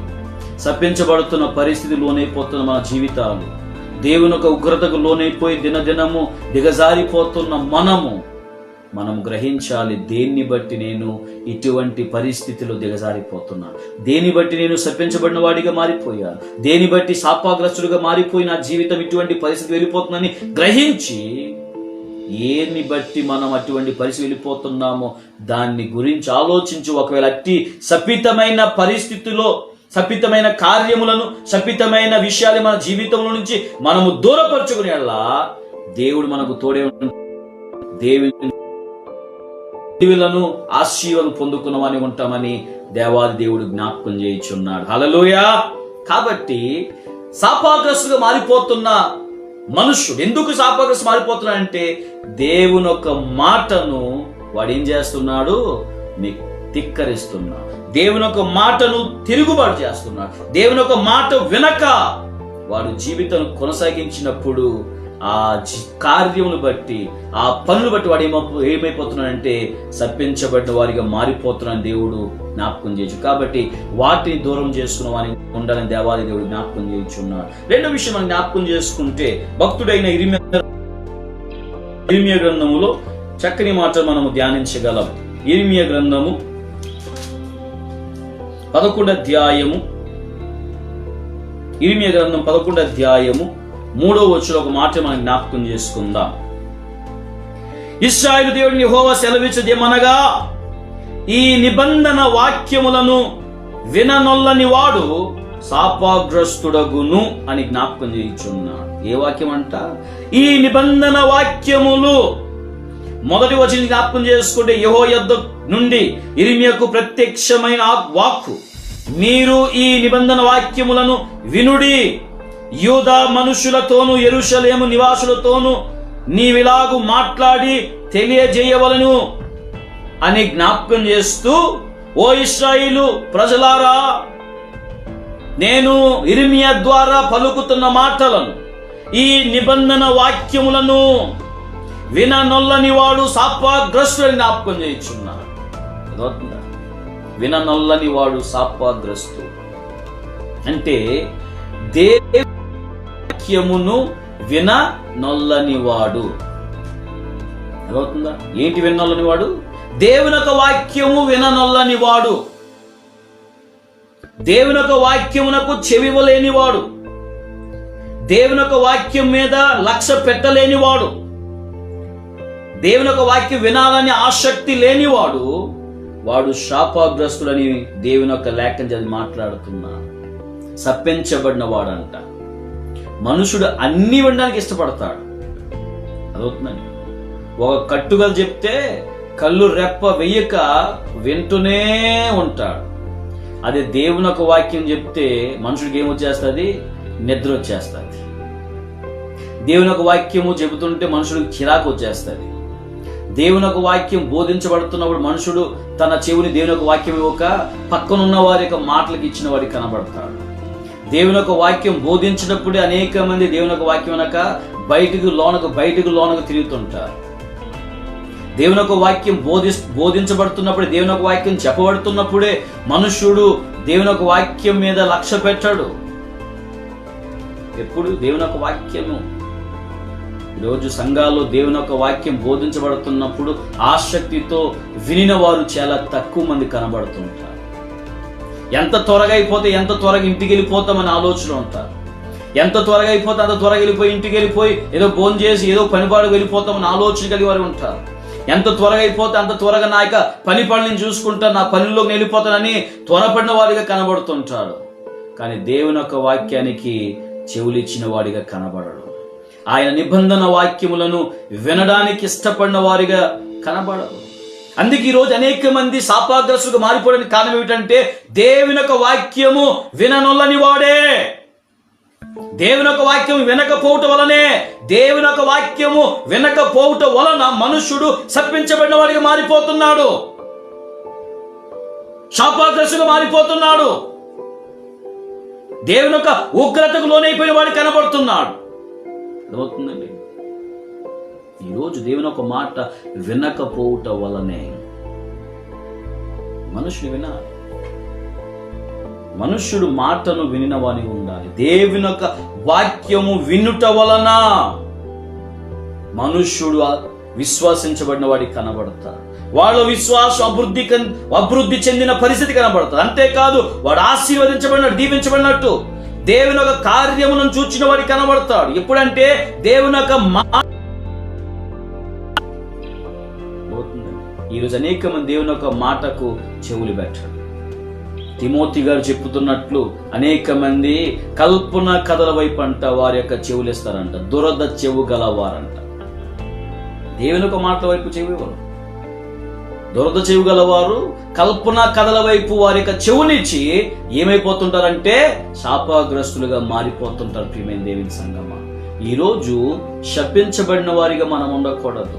శపించబడుతున్న పరిస్థితి లోనైపోతున్న మన జీవితాలు, దేవుని యొక్క ఉగ్రతకు లోనైపోయి దినదినము దిగజారిపోతున్న మనము మనం గ్రహించాలి, దేన్ని బట్టి నేను ఇటువంటి పరిస్థితిలో దిగజారిపోతున్నాను, దేన్ని బట్టి నేను శపించబడిన వాడిగా మారిపోయాను, దేన్ని బట్టి శాపాగ్రస్తుడిగా మారిపోయి నా జీవితం ఇటువంటి పరిస్థితి వెళ్ళిపోతుందని గ్రహించి, ఏని బట్టి మనం అటువంటి పరిస్థితి వెళ్ళిపోతున్నామో దాన్ని గురించి ఆలోచించి, ఒకవేళ అట్టి శపితమైన పరిస్థితిలో శపితమైన కార్యములను, శపితమైన విషయాలు మన జీవితంలో నుంచి మనము దూరపరచుకునేలా దేవుడు మనకు తోడే దేవులను ఆశీర్వాదం పొందుకున్నవని ఉంటామని దేవాది దేవుడు జ్ఞాపకం చేయించున్నాడు. హల్లెలూయా. కాబట్టి శాపగ్రస్తుగా మారిపోతున్న మనుష్యుడు ఎందుకు శాపగ్రస్తు మారిపోతున్నాడంటే, దేవుని ఒక మాటను వాడు ఏం చేస్తున్నాడు, ధిక్కరిస్తున్నాడు. దేవుని ఒక మాటను తిరుగుబాటు చేస్తున్నాడు. దేవుని ఒక మాట వినక వాడు జీవితం కొనసాగించినప్పుడు ఆ కార్యమును బట్టి, ఆ పనులు బట్టి వాడు ఏమైపోతున్నాడంటే శపించబడిన వారిగా మారిపోతున్నాడని దేవుడు జ్ఞాపకం చేయొచ్చు. కాబట్టి వాటిని దూరం చేసుకున్న వారిని ఉండాలని దేవాది దేవుడు జ్ఞాపకం చేయించున్నాడు. రెండో విషయం మనం జ్ఞాపకం చేసుకుంటే, భక్తుడైన ఇర్మియా గ్రంథములో చక్కని మాటలు మనము ధ్యానించగలం. ఇర్మియా గ్రంథము 11వ అధ్యాయము, ఇర్మియా గ్రంథం 11వ అధ్యాయము 3వ వచనంలో ఒక మాట మనం జ్ఞాపకం చేసుకుందాం. ఇశ్రాయేలు దేవుని యెహోవా సెలవిచ్చుదేమనగా, ఈ నిబంధన వాక్యములను విననొల్లని వాడు శాపగ్రస్తుడగును అని జ్ఞాపకం చేయించున్నాడు. ఏ వాక్యం అంట? ఈ నిబంధన వాక్యములు. మొదటి వచనం జ్ఞాపకం చేసుకుంటే, యెహోవా యొద్ద నుండి ఇర్మియాకు ప్రత్యక్షమైన వాక్కు, మీరు ఈ నిబంధన వాక్యములను వినుడి, యూదా మనుషులతోను యెరూషలేము నివాసులతోను నీవిలాగు మాట్లాడి తెలియజేయవలను అని జ్ఞాపకం చేస్తూ, ఓ ఇశ్రాయేలు ప్రజలారా, నేను ఇర్మియా ద్వారా పలుకుతున్న మాటలను, ఈ నిబంధన వాక్యములను విననొల్లని వాడు శాపగ్రస్తుడని జ్ఞాపకం చేయించున్నాడు. విననొల్లని వాడు శాపగ్రస్తు అంటే దేవుని వాక్యమును విననొల్లని వాడు. అర్థమవుతుందా? ఏంటి విననొల్లని వాడు? దేవుని యొక్క వాక్యము విననొల్లని వాడు, దేవుని యొక్క వాక్యమునకు చెవివలేనివాడు, దేవుని యొక్క వాక్యం మీద లక్ష్య పెట్టలేనివాడు, దేవుని యొక్క వాక్యం వినాలని ఆసక్తి లేనివాడు, వాడు శాపగ్రస్తుడని దేవుని యొక్క లేఖన చదివి మాట్లాడుతున్నాడు. శపించబడిన వాడంట. మనుషుడు అన్ని వినడానికి ఇష్టపడతాడు. అదవుతుందండి. ఒక కట్టుగలు చెప్తే కళ్ళు రెప్ప వెయ్యక వింటూనే ఉంటాడు. అదే దేవుని యొక్క వాక్యం చెప్తే మనుషుడికి ఏమొచ్చేస్తుంది? నిద్ర వచ్చేస్తుంది. దేవుని యొక్క వాక్యము చెబుతుంటే మనుషుడికి చిరాకు వచ్చేస్తుంది. దేవుని యొక్క వాక్యం బోధించబడుతున్నప్పుడు మనుషుడు తన చెవిని దేవుని యొక్క వాక్యం ఇవ్వక పక్కనున్న వారి యొక్క మాటలకు ఇచ్చిన వాడికి కనబడతాడు. దేవుని యొక్క వాక్యం బోధించినప్పుడే అనేక మంది దేవుని యొక్క వాక్యం అనక బయటకు లోనకు తిరుగుతుంటారు. దేవుని యొక్క వాక్యం బోధించబడుతున్నప్పుడే, దేవుని యొక్క వాక్యం చెప్పబడుతున్నప్పుడే మనుష్యుడు దేవుని యొక్క వాక్యం మీద లక్ష్య పెట్టాడు. ఎప్పుడు దేవుని యొక్క వాక్యము. ఈరోజు సంఘాల్లో దేవుని యొక్క వాక్యం బోధించబడుతున్నప్పుడు ఆసక్తితో వినిన వారు చాలా తక్కువ మంది కనబడుతుంటారు. ఎంత త్వరగా అయిపోతే ఎంత త్వరగా ఇంటికి వెళ్ళిపోతామని ఆలోచన ఉంటారు. ఎంత త్వరగా అయిపోతే అంత త్వరగా వెళ్ళిపోయి ఇంటికి వెళ్ళిపోయి ఏదో భోజనం చేసి ఏదో పనిపాడుకు వెళ్ళిపోతామని ఆలోచన కలిగి వారు ఉంటారు. ఎంత త్వరగా అయిపోతే అంత త్వరగా నా యొక్క పనిని చూసుకుంటాను, నా పనిలోకి వెళ్ళిపోతానని త్వరపడిన వాడిగా కనబడుతుంటాడు. కానీ దేవుని యొక్క వాక్యానికి చెవులిచ్చిన వాడిగా కనబడడు. ఆయన నిబంధన వాక్యములను వినడానికి ఇష్టపడిన వారిగా కనబడరు. అందుకే ఈరోజు అనేక మంది శాపగ్రస్తులుగా మారిపోవడానికి కారణం ఏమిటంటే, దేవుని యొక్క వాక్యము విననొల్లని వాడే. దేవుని యొక్క వాక్యం వినకపోవటం వలనే, దేవుని యొక్క వాక్యము వినకపోవటం వలన మనుష్యుడు శపించబడిన వాడిగా మారిపోతున్నాడు, శాపగ్రస్తుగా మారిపోతున్నాడు, దేవుని యొక్క ఉగ్రతకు లోనైపోయిన వాడు కనబడుతున్నాడు. అర్థమవుతుందండి? ఈరోజు దేవుని ఒక మాట వినకపోవటం వలనే మనుషుడు వినాలి. మనుష్యుడు మాటను వినిన వాని ఉండాలి. దేవుని యొక్క వాక్యము వినుట వలన మనుష్యుడు విశ్వాసించబడిన వాడికి కనబడతారు. వాళ్ళ విశ్వాసం అభివృద్ధి చెందిన పరిస్థితి కనబడుతుంది. అంతేకాదు వాడు ఆశీర్వదించబడినట్టు, దీవించబడినట్టు దేవుని యొక్క కార్యములను చూచిన వాడికి కనబడతాడు. ఎప్పుడంటే దేవుని యొక్క ఈరోజు అనేక మంది దేవుని యొక్క మాటకు చెవులు పెట్టాడు. తిమోతి గారు చెప్పుతున్నట్లు అనేక మంది కల్పన కథల వైపు అంట వారి యొక్క చెవులు ఇస్తారంట, దురద చెవు గలవారంట. దేవుని యొక్క మాటల వైపు చెవి ఇవ్వరు. దురద చెవు గలవారు కల్పన కథల వైపు వారి యొక్క చెవునిచ్చి ఏమైపోతుంటారంటే శాపగ్రస్తులుగా మారిపోతుంటారు. ప్రియమైన దేవుని సంగమా, ఈరోజు శపించబడిన వారిగా మనం ఉండకూడదు.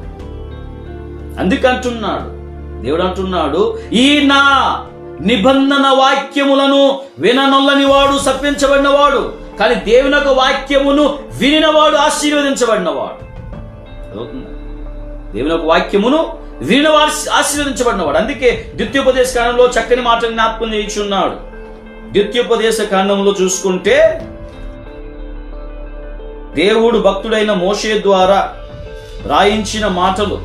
అందుకంటున్నాడు దేవుడు, అంటున్నాడు, ఈ నా నిబంధన వాక్యములను విననొల్లని వాడు శపించబడిన వాడు, కానీ దేవుని యొక్క వాక్యమును వినినవాడు ఆశీర్వదించబడినవాడు. దేవుని యొక్క వాక్యమును వినినవాడు ఆశీర్వదించబడినవాడు. అందుకే ద్వితీయోపదేశ కాండంలో చక్కని మాటలు జ్ఞాపకం చేయించున్నాడు. ద్వితీయోపదేశ కాండంలో చూసుకుంటే దేవుడు భక్తుడైన మోషే ద్వారా రాయించిన మాటలు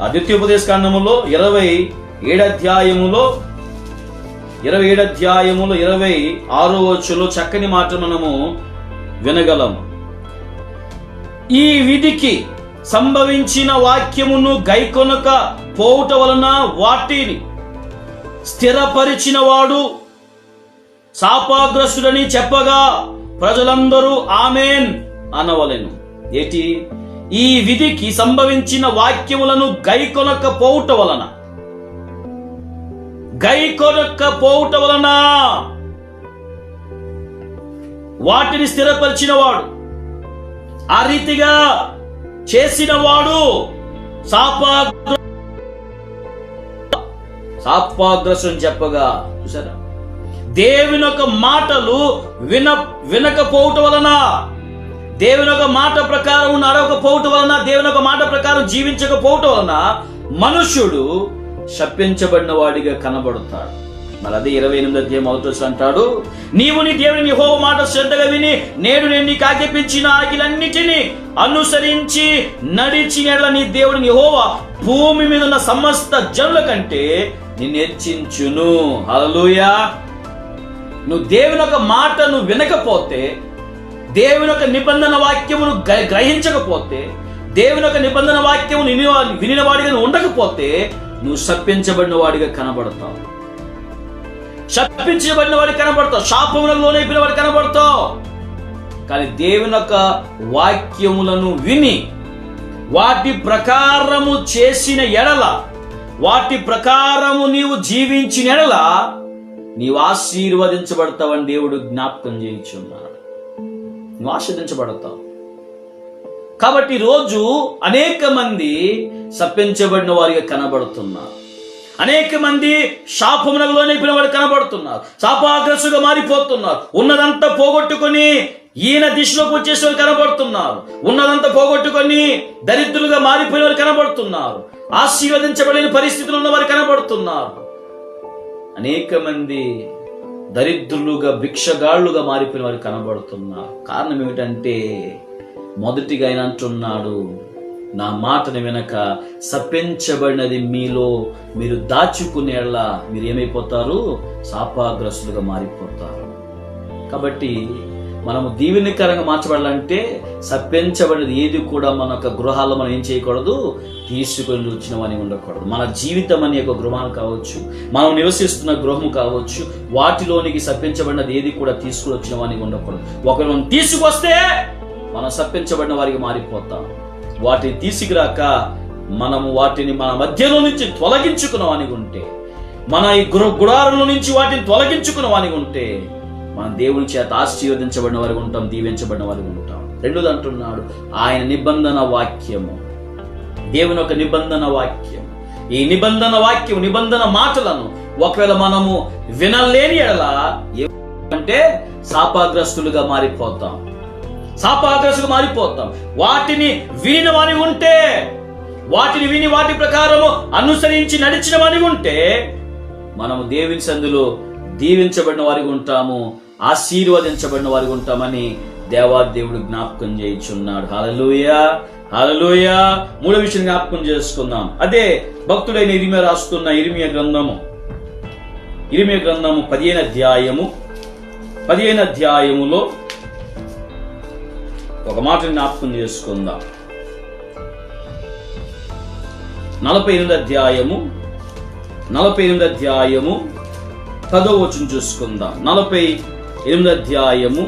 ఆ ద్వితీయోపదేశ కాండములో 27 అధ్యాయములో 26వ వచనంలో చక్కని మాట మనము వినగలము. ఈ విధికి సంభవించిన వాక్యమును గైకొనక పోవుట వలన వాటిని స్థిరపరిచిన వాడు శాపగ్రస్తుడని చెప్పగా ప్రజలందరూ ఆమేన్ అనవలెను. ఏటి? ఈ విధికి సంభవించిన వాక్యములను గైకొనకపోవుట వలన వాటిని స్థిరపరిచిన వాడు, ఆ రీతిగా చేసిన వాడు శాపగ్రస్తుని చెప్పగా, చూసారా? దేవుని యొక్క మాటలు వినకపోవటం వలన, దేవుని యొక్క మాట ప్రకారం నడవకపోవటం వలన, దేవుని యొక్క మాట ప్రకారం జీవించకపోవటం వలన మనుష్యుడు శపించబడిన వాడిగా కనబడతాడు. మరి అదే 28వ అధ్యాయం 1వ వచనం అంటాడు, నీవు నీ దేవుని యెహోవా మాట శ్రద్ధగా విని నేడు నేను నీకు ఆజ్ఞాపించిన ఆజ్ఞలన్నిటినీ అనుసరించి నడిచిన యెడల నీ దేవుని యెహోవా భూమి మీద ఉన్న సమస్త జనుల కంటే నిన్ను హెచ్చించును. హల్లెలూయా. నువ్వు దేవుని యొక్క మాటను వినకపోతే, దేవుని యొక్క నిబంధన వాక్యమును గ్రహించకపోతే, దేవుని యొక్క నిబంధన వాక్యమును వినిన వాడిగా ఉండకపోతే నువ్వు శపించబడిన వాడిగా కనబడతావు. శపించబడిన వాడికి కనబడతావు, శాపములకు లోనైపోయిన వాడికి కనబడతావు. కానీ దేవుని యొక్క వాక్యములను విని వాటి ప్రకారము చేసిన ఎడల, వాటి ప్రకారము నీవు జీవించిన ఎడల నీవు ఆశీర్వదించబడతావని దేవుడు జ్ఞాపకం చేయించున్నాడు. నువ్వు ఆశీర్వదించబడతావు. కాబట్టి రోజు అనేక మంది శపించబడిన వారిగా కనబడుతున్నారు. అనేక మంది శాపమునలోనే పిలవాడు కనబడుతున్నారు. శాపాగ్రస్తుగా మారిపోతున్నారు. ఉన్నదంతా పోగొట్టుకొని ఈయన దిశలోకి వచ్చేసేవారు కనబడుతున్నారు. ఉన్నదంతా పోగొట్టుకొని దరిద్రులుగా మారిపోయిన వారు కనబడుతున్నారు. ఆశీర్వదించబడిన పరిస్థితులు ఉన్న వారు కనబడుతున్నారు. అనేక మంది దరిద్రులుగా భిక్షగాళ్లుగా మారిపోయిన వారు కనబడుతున్నారు. కారణం ఏమిటంటే, మొదటిగా ఆయన అంటున్నాడు, నా మాటను వినక శపించబడినది మీలో మీరు దాచుకునేలా మీరు ఏమైపోతారు? శాపగ్రస్తులుగా మారిపోతారు. కాబట్టి మనము దీవెనకరంగా మార్చబడాలంటే శపించబడినది ఏది కూడా మన యొక్క గృహాల్లో మనం ఏం చేయకూడదు? తీసుకొని వచ్చిన వాని ఉండకూడదు. మన జీవితం అనే ఒక గృహం కావచ్చు, మనం నివసిస్తున్న గృహం కావచ్చు, వాటిలోనికి శపించబడినది ఏది కూడా తీసుకుని వచ్చిన వానికి ఉండకూడదు. ఒకవేళ మనం తీసుకొస్తే మనం శపించబడిన వారికి మారిపోతాం. వాటిని తీసుకురాక మనము వాటిని మన మధ్యలో నుంచి తొలగించుకున్న వానికి ఉంటే, మన ఈ గుడారంలో నుంచి వాటిని తొలగించుకున్న వానికి ఉంటే మనం దేవుని చేత ఆశీర్వదించబడిన వారికి ఉంటాం, దీవించబడిన వారికి ఉంటాం. రెండోది అంటున్నాడు, ఆయన నిబంధన వాక్యము, దేవుని యొక్క నిబంధన వాక్యం. ఈ నిబంధన వాక్యం, నిబంధన మాటలను ఒకవేళ మనము వినలేని ఎడల ఏమంటే శాపగ్రస్తులుగా మారిపోతాం. శాపగ్రస్తులుగా మారిపోతాం. వాటిని విని వాని ఉంటే, వాటిని విని వాటి ప్రకారము అనుసరించి నడిచిన వాని ఉంటే మనము దేవుని సందులో దీవించబడిన వారికి ఉంటాము, ఆశీర్వదించబడిన వారికి ఉంటామని దేవాదేవుడు జ్ఞాపకం చేయుచున్నాడు. హల్లెలూయా, హల్లెలూయా. మూడో విషయం జ్ఞాపకం చేసుకుందాం. అదే భక్తుడైన ఇర్మియా రాస్తున్న ఇర్మియా గ్రంథము 15వ అధ్యాయములో ఒక మాట జ్ఞాపకం చేసుకుందాం. 48వ అధ్యాయము 10వ వచనం చూసుకుందాం. 48వ అధ్యాయము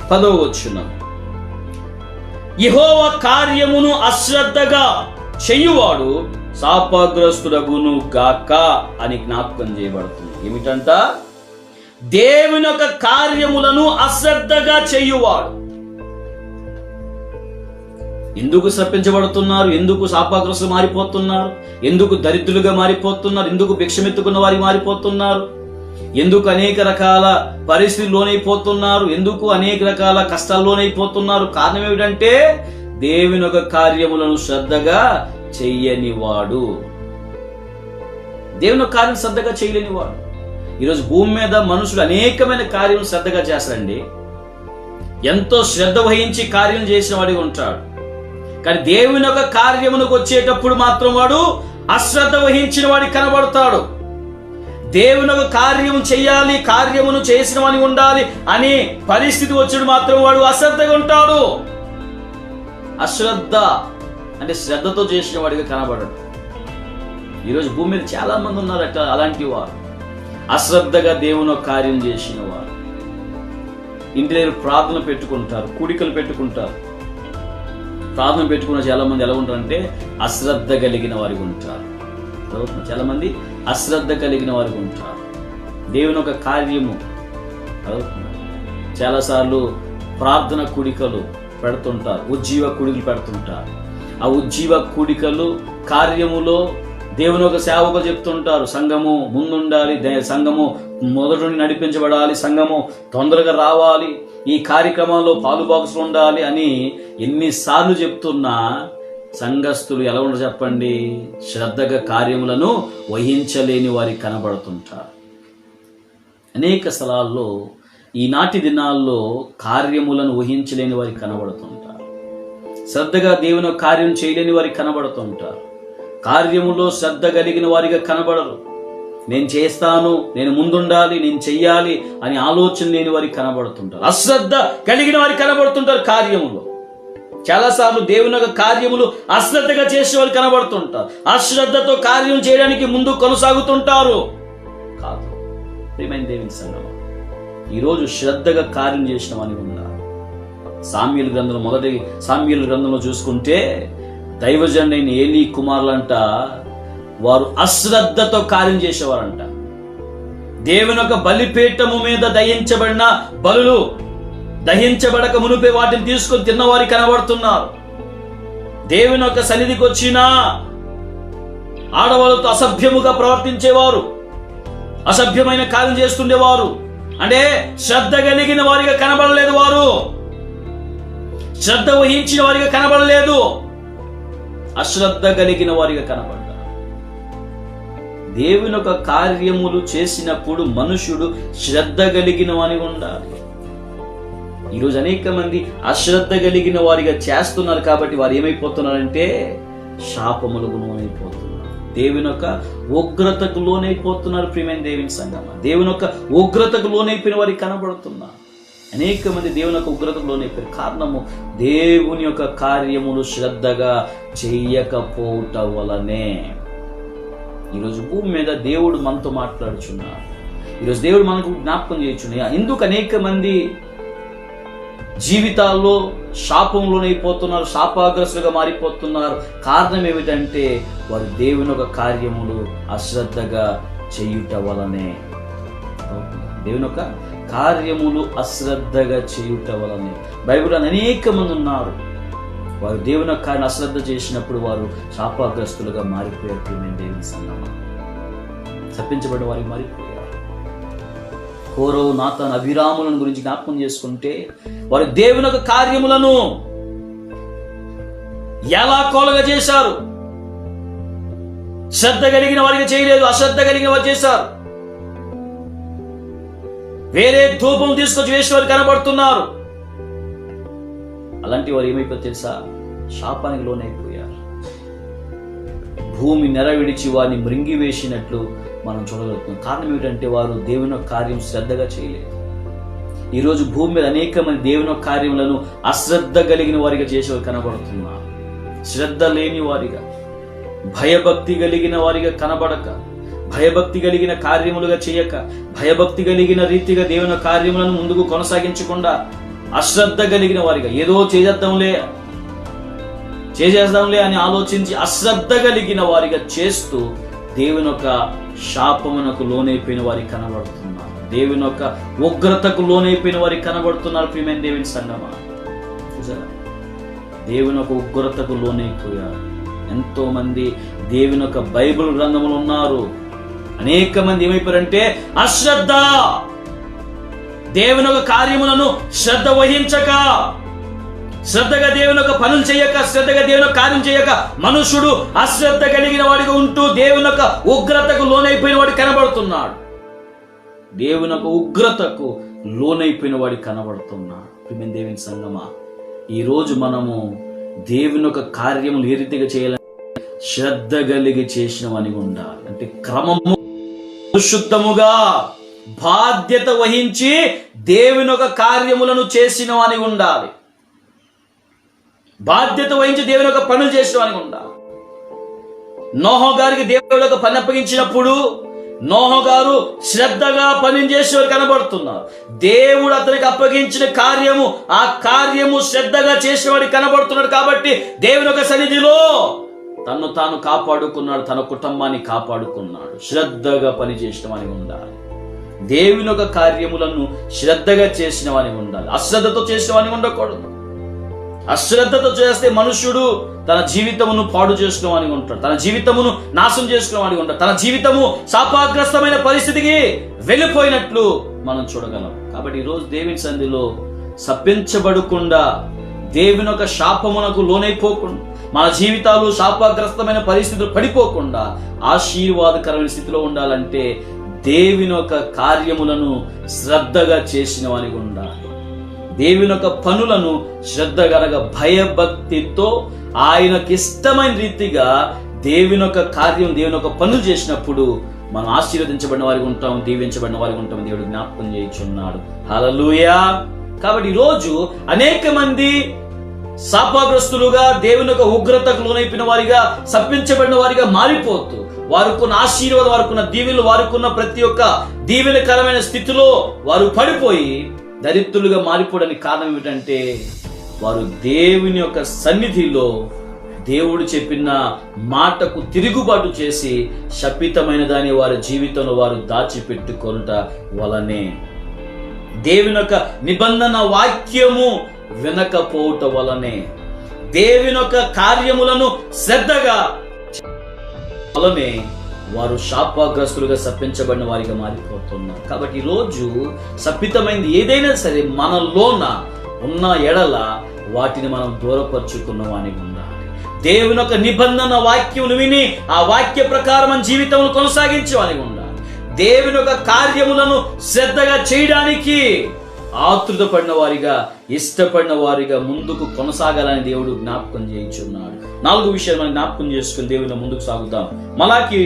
10వ వచనం. యెహోవా కార్యమును అశ్రద్ధగా చెయ్యువాడు శాపగ్రస్తుడగును గాక అని జ్ఞాపకం చేయబడుతుంది. ఏమిటంట? దేవుని యొక్క కార్యములను అశ్రద్ధగా చెయ్యువాడు. ఎందుకు శపించబడుతున్నారు? ఎందుకు శాపగ్రస్తులు మారిపోతున్నారు? ఎందుకు దరిద్రులుగా మారిపోతున్నారు? ఎందుకు భిక్షమెత్తుకున్న వారి మారిపోతున్నారు? ఎందుకు అనేక రకాల పరిస్థితులు లోనైపోతున్నారు? ఎందుకు అనేక రకాల కష్టాల్లోనైపోతున్నారు? కారణం ఏమిటంటే దేవుని యొక్క కార్యములను శ్రద్ధగా చెయ్యనివాడు. దేవుని యొక్క కార్యం శ్రద్ధగా చేయలేనివాడు. ఈరోజు భూమి మీద మనుషులు అనేకమైన కార్యం శ్రద్ధగా చేస్తారండి. ఎంతో శ్రద్ధ వహించి కార్యం చేసిన వాడిగా ఉంటాడు. కానీ దేవుని యొక్క కార్యమునకు వచ్చేటప్పుడు మాత్రం వాడు అశ్రద్ధ వహించిన వాడి కనబడతాడు. దేవుని యొక్క కార్యము చెయ్యాలి, కార్యమును చేసిన వాని ఉండాలి అని పరిస్థితి వచ్చాడు మాత్రం వాడు అశ్రద్ధగా ఉంటాడు. అశ్రద్ధ అంటే శ్రద్ధతో చేసిన వాడిగా కనబడడు. ఈరోజు భూమి మీద చాలా మంది ఉన్నారు అలాంటి వారు, అశ్రద్ధగా దేవుని కార్యం చేసిన వారు. ఇంటి దగ్గర ప్రార్థన పెట్టుకుంటారు, కూడికలు పెట్టుకుంటారు. ప్రార్థన పెట్టుకున్న చాలా మంది ఎలా ఉంటారంటే అశ్రద్ధ కలిగిన వారికి ఉంటారు. చాలా మంది అశ్రద్ధ కలిగిన వారికి ఉంటారు. దేవుని యొక్క కార్యము చాలాసార్లు ప్రార్థన కూడికలు పెడుతుంటారు, ఉజ్జీవ కూడికలు పెడుతుంటారు. ఆ ఉజ్జీవ కూడికలు కార్యములో దేవుని ఒక సేవకులు చెప్తుంటారు, సంఘము ముందుండాలి, సంఘము మొదటి నుండి నడిపించబడాలి, సంఘము తొందరగా రావాలి, ఈ కార్యక్రమంలో పాలుభాగస్సులు ఉండాలి అని ఎన్నిసార్లు చెప్తున్నా సంఘస్థులు ఎలా ఉండరు చెప్పండి? శ్రద్ధగా కార్యములను వహించలేని వారికి కనబడుతుంటారు. అనేక స్థలాల్లో ఈనాటి దినాల్లో కార్యములను వహించలేని వారికి కనబడుతుంటారు. శ్రద్ధగా దేవుని కార్యం చేయలేని వారికి కనబడుతుంటారు. కార్యములో శ్రద్ధ కలిగిన వారిగా కనబడరు. నేను చేస్తాను, నేను ముందుండాలి, నేను చెయ్యాలి అని ఆలోచన లేని వారికి కనబడుతుంటారు. అశ్రద్ధ కలిగిన వారికి కనబడుతుంటారు. కార్యములో చాలాసార్లు దేవుని యొక్క కార్యములు అశ్రద్ధగా చేసే వారు కనబడుతుంటారు. అశ్రద్ధతో కార్యం చేయడానికి ముందు కొనసాగుతుంటారు. కాదు ప్రియమైన దేవుని సంగమా, ఈరోజు శ్రద్ధగా కార్యం చేసిన వారిని ఉన్నారు. సామ్యూయేలు గ్రంథంలో మొదటి సామ్యూయేలు గ్రంథంలో చూసుకుంటే దైవజనుడైన ఏలీ కుమారులంట వారు అశ్రద్ధతో కార్యం చేసేవారంట. దేవుని యొక్క బలిపీఠము మీద దహించబడిన బలులు దహించబడక మునిపే వాటిని తీసుకొని తిన్నవారి కనబడుతున్నారు. దేవుని యొక్క సన్నిధికి వచ్చిన ఆడవాళ్ళతో అసభ్యముగా ప్రవర్తించేవారు, అసభ్యమైన కార్యం చేస్తుండేవారు. అంటే శ్రద్ధ కలిగిన వారిగా కనబడలేదు, వారు శ్రద్ధ వహించిన వారిగా కనబడలేదు, అశ్రద్ధ కలిగిన వారిగా కనబడ్డారు. దేవుని యొక్క కార్యములు చేసినప్పుడు మనుషుడు శ్రద్ధ కలిగిన వాని ఉండాలి. ఈరోజు అనేక మంది అశ్రద్ధ కలిగిన వారిగా చేస్తున్నారు కాబట్టి వారు ఏమైపోతున్నారంటే శాపములకు లోనైపోతున్నారు, దేవుని యొక్క ఉగ్రతకు లోనైపోతున్నారు. ప్రియమైన దేవుని సంగమా, దేవుని యొక్క ఉగ్రతకు లోనైపోయిన వారికి కనబడుతున్నారు. అనేక మంది దేవుని యొక్క ఉగ్రతకు లోనైపోయారు. కారణము దేవుని యొక్క కార్యములు శ్రద్ధగా చెయ్యకపోవట వలనే. ఈరోజు భూమి మీద దేవుడు మనతో మాట్లాడుచున్నాడు. ఈరోజు దేవుడు మనకు జ్ఞాపకం చేయుచున్నాడు. ఎందుకు అనేక మంది జీవితాల్లో శాపంలోనైపోతున్నారు, శాపాగ్రస్తులుగా మారిపోతున్నారు? కారణం ఏమిటంటే వారు దేవుని యొక్క కార్యములు అశ్రద్ధగా చేయుట వలనే. దేవుని యొక్క కార్యములు అశ్రద్ధగా చేయుట వలనే. బైబిల్లో అనేక మంది ఉన్నారు, వారు దేవుని యొక్క కార్యం అశ్రద్ధ చేసినప్పుడు వారు శాపాగ్రస్తులుగా మారిపోయారు. ప్రియమైన దేవుని సంగమా, శపించబడిన వారికి మారిపోయారు. కోరవు, నాతాను, అభిరాములను గురించి జ్ఞాపకం చేసుకుంటే వారు దేవుని యొక్క కార్యములను ఎలా కోలగా చేశారు? శ్రద్ధ కలిగిన వారికి చేయలేదు, అశ్రద్ధ కలిగిన వారు చేశారు. వేరే ధూపం తీసుకొచ్చి వేసిన వారు కనబడుతున్నారు. అలాంటి వారు ఏమైపోతే తెలుసా, శాపానికి లోనైపోయారు. భూమి నెర విడిచి వారిని మృంగి వేసినట్లు మనం చూడగలుగుతున్నాం. కారణం ఏమిటంటే వారు దేవుని యొక్క కార్యం శ్రద్ధగా చేయలేదు. ఈరోజు భూమి మీద అనేక మంది దేవుని యొక్క కార్యములను అశ్రద్ధ కలిగిన వారిగా చేసేవారు కనబడుతున్నారు. శ్రద్ధ లేని వారిగా, భయభక్తి కలిగిన వారిగా కనబడక, భయభక్తి కలిగిన కార్యములుగా చేయక, భయభక్తి కలిగిన రీతిగా దేవుని కార్యములను ముందుకు కొనసాగించకుండా అశ్రద్ధ కలిగిన వారిగా, ఏదో చేసేద్దాంలే అని ఆలోచించి అశ్రద్ధ కలిగిన వారిగా చేస్తూ దేవుని యొక్క శాపమునకు లోనైపోయిన వారికి కనబడుతున్నారు. దేవుని యొక్క ఉగ్రతకు లోనైపోయిన వారికి కనబడుతున్నారు. ప్రియమైన దేవుని సంగమా, చూసారా, దేవుని యొక్క ఉగ్రతకు లోనైపోయారు. ఎంతో మంది దేవుని యొక్క బైబిల్ గ్రంథములు ఉన్నారు. అనేక మంది ఏమైపోయారంటే అశ్రద్ధ, దేవుని యొక్క కార్యములను శ్రద్ధ వహించక, శ్రద్ధగా దేవుని యొక్క పనులు చేయక, శ్రద్ధగా దేవుని యొక్క కార్యం చేయక, మనుషుడు అశ్రద్ధ కలిగిన వాడిగా ఉంటూ దేవుని యొక్క ఉగ్రతకు లోనైపోయిన వాడు కనబడుతున్నాడు. దేవుని యొక్క ఉగ్రతకు లోనైపోయిన వాడి కనబడుతున్నాడు. ప్రియమైన దేవుని సంగమా, ఈరోజు మనము దేవుని యొక్క కార్యములు ఏ రీతిగా చేయాలని శ్రద్ధ కలిగి చేసిన వాని ఉండాలి. అంటే క్రమము, శుద్ధముగా, బాధ్యత వహించి దేవుని యొక్క కార్యములను చేసిన వాని ఉండాలి. బాధ్యత వహించి దేవుని యొక్క పనులు చేసిన వాని ఉండాలి. నోహో గారికి దేవుని యొక్క పని అప్పగించినప్పుడు నోహో గారు శ్రద్ధగా పని చేసేవారు కనబడుతున్నారు. దేవుడు అతనికి అప్పగించిన కార్యము, ఆ కార్యము శ్రద్ధగా చేసేవాడికి కనబడుతున్నాడు. కాబట్టి దేవుని యొక్క సన్నిధిలో తను తాను కాపాడుకున్నాడు, తన కుటుంబాన్ని కాపాడుకున్నాడు. శ్రద్ధగా పని చేసిన వాని ఉండాలి. దేవుని యొక్క కార్యములను శ్రద్ధగా చేసిన వాని ఉండాలి. అశ్రద్ధతో చేసిన వాని ఉండకూడదు. అశ్రద్ధతో చేస్తే మనుష్యుడు తన జీవితమును పాడు చేసుకునేవాని ఉంటాడు, తన జీవితమును నాశనం చేసుకునేవాని ఉంటాడు, తన జీవితము శాపగ్రస్తమైన పరిస్థితికి వెళ్ళిపోయినట్లు మనం చూడగలం. కాబట్టి ఈరోజు దేవుని సన్నిధిలో శపించబడకుండా, దేవుని యొక్క శాపమునకు లోనైపోకుండా, మన జీవితాలు శాపగ్రస్తమైన పరిస్థితులు పడిపోకుండా ఆశీర్వాదకరమైన స్థితిలో ఉండాలంటే దేవుని యొక్క కార్యములను శ్రద్ధగా చేసిన వానికి ఉండాలి. దేవుని యొక్క పనులను శ్రద్ధగా, భయభక్తితో, ఆయనకి ఇష్టమైన రీతిగా దేవుని యొక్క కార్యం, దేవుని యొక్క పనులు చేసినప్పుడు మనం ఆశీర్వదించబడిన వారికి ఉంటాం, దీవించబడిన వారికి ఉంటాం. దేవుడు జ్ఞాపకం చేయించున్నాడు. హల్లెలూయా. కాబట్టి ఈరోజు అనేక మంది శాపగ్రస్తులుగా, దేవుని యొక్క ఉగ్రతకు లోనైపోయిన వారిగా, శపించబడిన వారిగా మారిపోతూ, వారికున్న ఆశీర్వాదం, వారికున్న దీవెనలు, వారికున్న ప్రతి ఒక్క దీవెనకరమైన స్థితిలో వారు పడిపోయి దరిద్రులుగా మారిపోవడానికి కారణం ఏమిటంటే వారు దేవుని యొక్క సన్నిధిలో దేవుడు చెప్పిన మాటకు తిరుగుబాటు చేసి శపితమైన దాని వారి జీవితంలో వారు దాచిపెట్టుకొనుట వలనే, దేవుని యొక్క నిబంధన వాక్యము వినకపోవట వలనే, దేవుని యొక్క కార్యములను శ్రద్ధగా వలనే వారు శాపగ్రస్తులుగా శపించబడిన వారిగా మారిపోతున్నారు. కాబట్టి ఈరోజు శపితమైంది ఏదైనా సరే మనలోన ఉన్న ఎడల వాటిని మనం దూరపరుచుకున్న వానికి ఉండాలి. దేవుని యొక్క నిబంధన వాక్యములు విని ఆ వాక్య ప్రకారం మన జీవితంలో కొనసాగించే వానికి ఉండాలి. దేవుని యొక్క కార్యములను శ్రద్ధగా చేయడానికి ఆతృత పడిన వారిగా, ఇష్టపడిన వారిగా ముందుకు కొనసాగాలని దేవుడు జ్ఞాపకం చేయించున్నాడు. 4 విషయాలు మనం జ్ఞాపకం చేసుకుని దేవుని ముందుకు సాగుతాం. మలాకి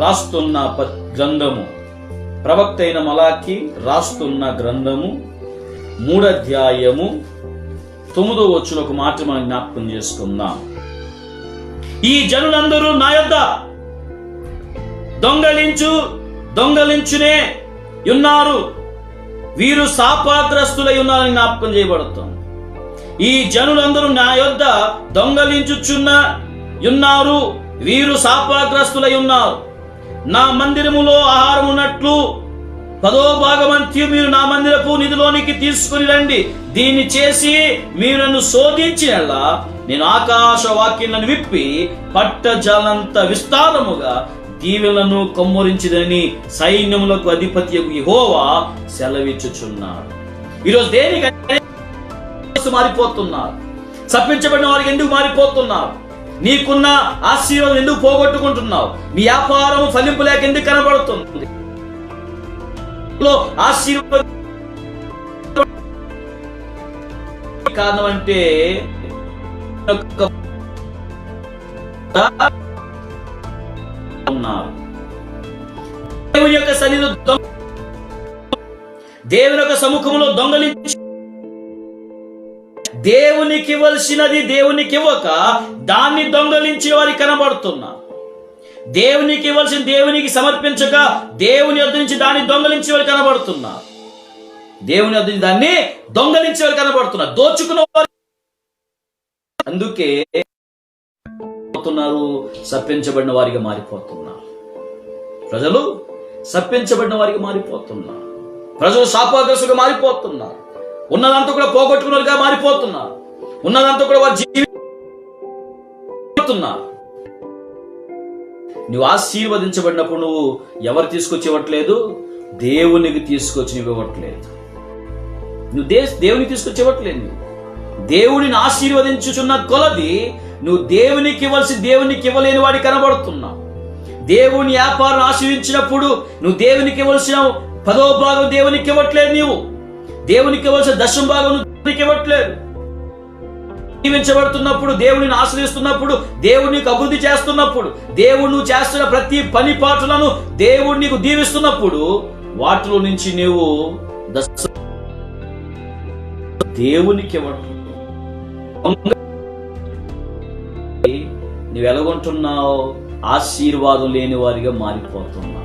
రాస్తున్న గ్రంథము, ప్రవక్త అయిన మలాకి రాస్తున్న గ్రంథము 3వ అధ్యాయము 9వ వచనం ఒక మాట మనం జ్ఞాపకం చేసుకుందాం. ఈ జనులందరూ నా యొద్ద దొంగలించునే ఉన్నారు, వీరు శాపగ్రస్తులై ఉన్నారని జ్ఞాపకం చేయబడుతుంది. ఈ జనులందరూ నా యొద్ద ఉన్నారు, వీరు శాపగ్రస్తులై ఉన్నారు. నా మందిరములో ఆహారం ఉన్నట్లు 10వ భాగమంతయు మీరు నా మందిరపు నిధిలోనికి తీసుకుని రండి. దీన్ని చేసి మీరు నన్ను శోధించినలా నేను ఆకాశ వాక్యాలను విప్పి పట్టజాలంత విస్తారముగా దీవెలను కమ్మరించిదని సైన్యములకు అధిపతియగు యెహోవా సెలవిచ్చుచున్నాడు. ఈరోజు దేనికి మారిపోతున్నారు? శపించబడిన వారికి ఎందుకు మారిపోతున్నారు? నీకున్న ఆశీర్వాదం ఎందుకు పోగొట్టుకుంటున్నావు? నీ వ్యాపారం ఫలింపు లేక ఎందుకు కనబడుతుంది? ఆశీర్వాదం కారణం అంటే ఉన్నారు. దేవుని యొక్క సన్నిధిలో దేవుని యొక్క సముఖంలో దొంగలించి దేవునికి ఇవ్వాల్సినది దేవునికి ఇవ్వక దాన్ని దొంగలించిన వారికి కనబడుతున్నారు. దేవునికి ఇవ్వాల్సిన దేవునికి సమర్పించక దేవుని యొద్ద నుంచి దాన్ని దొంగలించే వారు కనబడుతున్నారు. దేవుని యొద్ద నుంచి దాన్ని దొంగలించే వారు కనబడుతున్నారు, దోచుకున్న వారు. అందుకే శపించబడిన వారిగా మారిపోతున్నారు. ప్రజలు శపించబడిన వారిగా మారిపోతున్నారు. ప్రజలు శాపగ్రస్తులుగా మారిపోతున్నారు. ఉన్నదంతా కూడా పోగొట్టుకున్నట్టుగా మారిపోతున్నారు. ఉన్నదంతా కూడా వారు జీవిస్తున్నారు. నువ్వు ఆశీర్వదించబడినప్పుడు నువ్వు ఎవరు తీసుకొచ్చి ఇవ్వట్లేదు, దేవునికి తీసుకొచ్చి నువ్వు ఇవ్వట్లేదు. నువ్వు దేవునికి తీసుకొచ్చి ఇవ్వట్లేదు. నువ్వు దేవుడిని ఆశీర్వదించుచున్న కొలది నువ్వు దేవునికి ఇవ్వాల్సి దేవునికి ఇవ్వలేని వాడి కనబడుతున్నావు. దేవుని వ్యాపారం ఆశీర్వించినప్పుడు నువ్వు దేవునికి ఇవ్వాల్సిన 10వ భాగం దేవునికి ఇవ్వట్లేదు. నువ్వు దేవునికి ఇవ్వాల్సిన 10వ భాగం దేవునికి ఇవ్వట్లేదు. దీవించబడుతున్నప్పుడు, దేవుడిని ఆశ్రయిస్తున్నప్పుడు, దేవుడిని అభివృద్ధి చేస్తున్నప్పుడు, దేవుడు నువ్వు చేస్తున్న ప్రతి పని పాటలను దేవుడు నీకు దీవిస్తున్నప్పుడు వాటిలో నుంచి నువ్వు దేవునికి ఇవ్వట్లేదు. నువ్వు ఎలాగొంటున్నావు? ఆశీర్వాదం లేని వారిగా మారిపోతున్నా,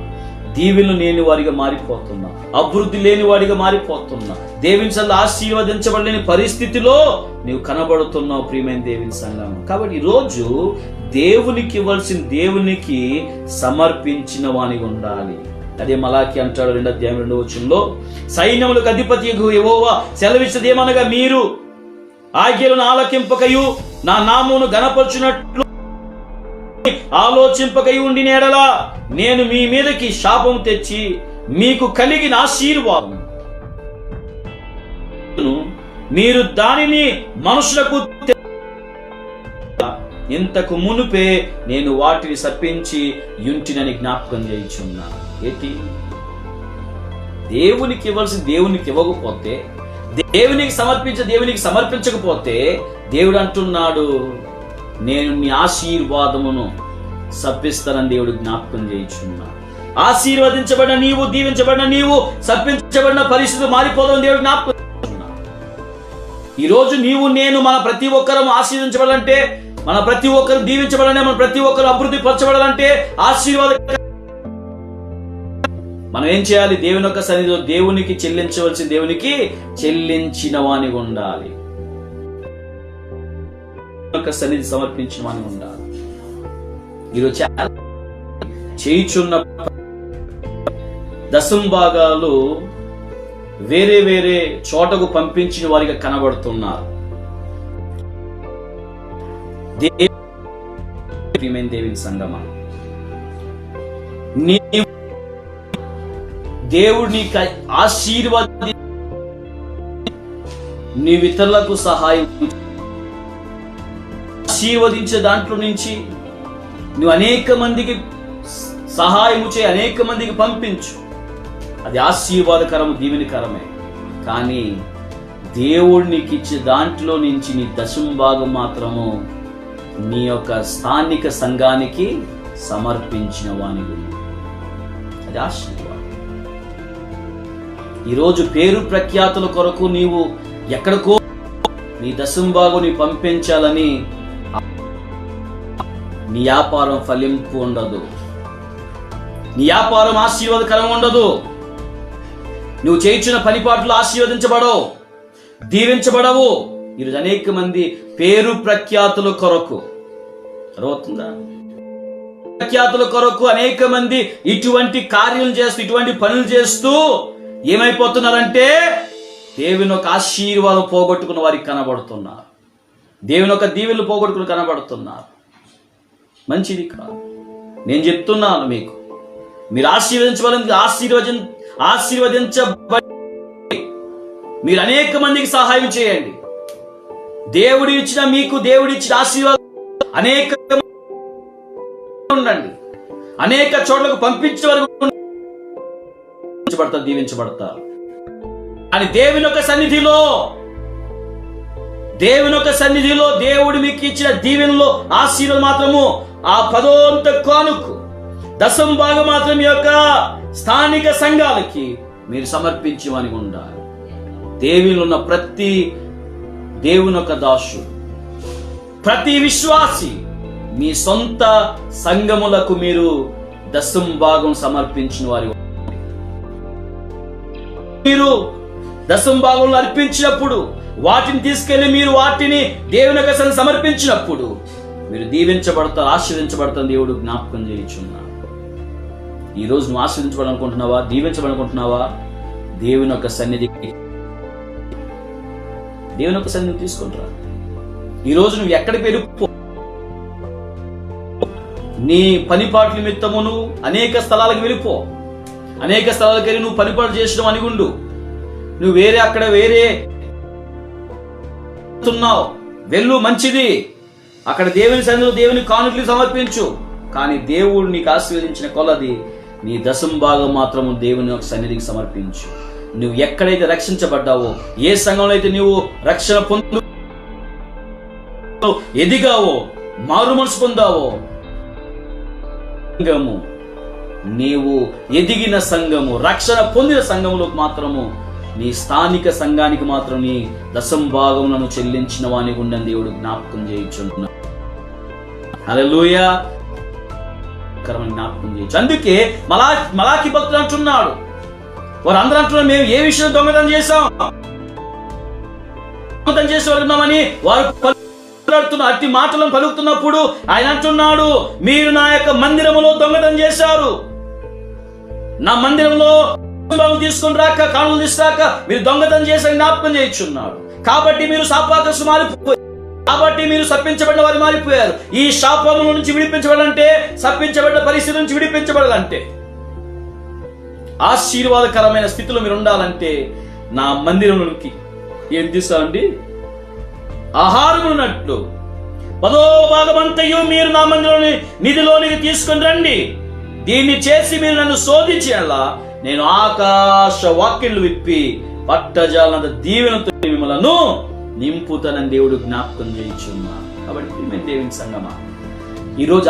దీవెనలు లేని వారిగా మారిపోతున్నా, అభివృద్ధి లేని వాడిగా మారిపోతున్నా, దేవుని సంఘం ఆశీర్వదించబడలేని పరిస్థితిలో నీవు కనబడుతున్నావు ప్రియమైన దేవుని సంఘం. కాబట్టి ఈరోజు దేవునికి ఇవ్వాల్సిన దేవునికి సమర్పించిన వానిగా ఉండాలి. అదే మలాకి అంటాడు 2వ అధ్యాయం 2వ వచనంలో, సైన్యములకు అధిపతి యెహోవా సెలవిచ్చదేమనగా, మీరు ఆజ్ఞలను ఆలకింపకయు నా నామమును గణపరచునట్లు ఆలోచింపకై ఉండి నేడలా నేను మీ మీదకి శాపం తెచ్చి మీకు కలిగిన ఆశీర్వాదం మీరు దానిని మనుషులకు ఇంతకు మునుపే నేను వాటిని శపించి యుంటినని జ్ఞాపకం చేయుచున్నాను. ఏంటి? దేవునికి ఇవ్వాల్సిన దేవునికి ఇవ్వకపోతే, దేవునికి సమర్పించకపోతే దేవుడు అంటున్నాడు, నేను నీ ఆశీర్వాదమును శపిస్తానని దేవుడు జ్ఞాపకం చేయించున్నా. ఆశీర్వదించబడిన నీవు, దీవించబడిన నీవు, శపించబడిన పరిస్థితులు మారిపోదని దేవుడు జ్ఞాపకం చేయించున్నా. ఈరోజు నీవు నేను మన ప్రతి ఒక్కరూ ఆశీర్వదించబడాలంటే, మన ప్రతి ఒక్కరు దీవించబడాలంటే, మన ప్రతి ఒక్కరు అభివృద్ధి పరచబడాలంటే, ఆశీర్వాద మనం ఏం చేయాలి? దేవుని యొక్క సన్నిధిలో దేవునికి చెల్లించవలసిన దేవునికి చెల్లించిన వానిగా ఉండాలి. సన్నిధి సమర్పించిన వాని ఉండాలి. ఈరోజు చాలా చేయుచున్న 10వ భాగాలు వేరే వేరే చోటకు పంపించిన వారిగా కనబడుతున్నారు. దేవుని సంగమా, దేవుడిని ఆశీర్వాది, నీ ఇతరులకు సహాయం ఆశీర్వదించే దాంట్లో నుంచి నువ్వు అనేక మందికి సహాయము చేయి, అనేక మందికి పంపించు. అది ఆశీర్వాదకరము, దీవెనకరమే. కానీ దేవుడు నీకు ఇచ్చే దాంట్లో నుంచి నీ 10వ భాగం మాత్రము నీ యొక్క స్థానిక సంఘానికి సమర్పించిన వానివి. అది ఆశీర్వాదం. ఈరోజు పేరు ప్రఖ్యాతుల కొరకు నీవు ఎక్కడికో నీ 10వ భాగం నీ పంపించాలని నీ వ్యాపారం ఫలింపు ఉండదు, నీ వ్యాపారం ఆశీర్వాదకరం ఉండదు. నువ్వు చేయించిన పనిపాట్లు ఆశీర్వదించబడవు, దీవించబడవు. ఈరోజు అనేక మంది పేరు ప్రఖ్యాతుల కొరకు, అర్థమవుతుందా? ప్రఖ్యాతుల కొరకు అనేక మంది ఇటువంటి కార్యాలు చేస్తూ, ఇటువంటి పనులు చేస్తూ ఏమైపోతున్నారంటే దేవుని ఒక ఆశీర్వాదం పోగొట్టుకున్న వారికి కనబడుతున్నారు, దేవుని ఒక దీవెనలు పోగొట్టుకుని కనబడుతున్నారు. మంచిది కాదు. నేను చెప్తున్నాను మీకు, మీరు ఆశీర్వదించబడి మీరు అనేక మందికి సహాయం చేయండి. దేవుడు ఇచ్చిన మీకు, దేవుడు ఇచ్చిన ఆశీర్వాదం అనేక ఉండండి, అనేక చోట్లకు పంపించే వరకు దీవించబడతారు. అని దేవుని యొక్క సన్నిధిలో దేవుడు మీకు ఇచ్చిన దీవెనలో ఆశీర్వాదం మాత్రము ఆ 10వ కానుకు 10వ భాగం మాత్రం యొక్క స్థానిక సంఘాలకి మీరు సమర్పించమని ఉండాలి. దేవునిలో ఉన్న ప్రతి దేవుని యొక్క దాసుడు, ప్రతి విశ్వాసి మీ సొంత సంఘములకు మీరు 10వ భాగం సమర్పించిన వారి, మీరు 10వ భాగంలో అర్పించినప్పుడు వాటిని తీసుకెళ్లి మీరు వాటిని దేవుని యొక్క సమర్పించినప్పుడు మీరు దీవించబడతారు, ఆశీర్వించబడతారు. దేవుడు జ్ఞాపకం చేయించున్నాడు. ఈ రోజు నువ్వు ఆశీర్వించబడాలనుకుంటున్నావా? దీవించబడాలనుకుంటున్నావా? దేవుని యొక్క సన్నిధిని తీసుకుంటారా? ఈ రోజు నువ్వు ఎక్కడికి వెళ్ళిపో, నీ పనిపాట్ల నిమిత్తము నువ్వు అనేక స్థలాలకు వెళ్ళిపో. అనేక స్థలాలకు వెళ్ళి నువ్వు పనిపాటు చేసడం అనిగుండు. నువ్వు అక్కడ వేరే వెళ్ళు, మంచిది. అక్కడ దేవుని సన్నిధిలో దేవుని కానుకలు సమర్పించు. కానీ దేవుడు నీకు ఆశీర్వదించిన కొలది నీ 10వ భాగం మాత్రము దేవుని యొక్క సన్నిధికి సమర్పించు. నువ్వు ఎక్కడైతే రక్షించబడ్డావో, ఏ సంఘంలో అయితే నువ్వు రక్షణ పొందు ఎదిగావో, మారు మనసు పొందావో, సంఘము నీవు ఎదిగిన సంఘము, రక్షణ పొందిన సంఘములో మాత్రము నీ స్థానిక సంఘానికి మాత్రం నీ 10వ భాగములను చెల్లించిన వాని గుండెని దేవుడు జ్ఞాపకం చేయించున్నాడు. హల్లెలూయా. జ్ఞాపకం చేయొచ్చు. అందుకే మలాకి భక్తులు అంటున్నాడు, వారు అందరూ అంటున్నారు, మేము ఏ విషయం దొంగతనం చేసేవాళ్ళని వారు అట్టి మాటలను పలుకుతున్నప్పుడు ఆయన అంటున్నాడు, మీరు నా యొక్క మందిరములో దొంగతనం చేశారు. నా మందిరంలో తీసుకుని రాక, కానులు తీసుకురాక మీరు దొంగతనం చేసి జ్ఞాపకం చేయించున్నాడు. కాబట్టి మీరు శాపాకర్షు మారిపోయారు. కాబట్టి మీరు శపించబడిన వారు మారిపోయారు. ఈ శాపముల నుంచి విడిపించబడాలంటే, శపించబడిన పరిస్థితి నుంచి విడిపించబడాలంటే, ఆశీర్వాదకరమైన స్థితిలో మీరు ఉండాలంటే నా మందిరంలోకి ఏం తీసుకోండి? ఆహారం ఉన్నట్లు 10వ భాగమంతయు మీరు నా మందిరంలోని నిధిలోనికి తీసుకుని రండి. దీన్ని చేసి మీరు నన్ను శోధించేలా నేను ఆకాశ వాక్యలు విప్పి పట్టజాలంత దీవెనతో మిమ్మలను నింపుతానని దేవుడు జ్ఞాపకం చేయించున్నాడు. కాబట్టి మేము దేవుని సంగమా, ఈరోజు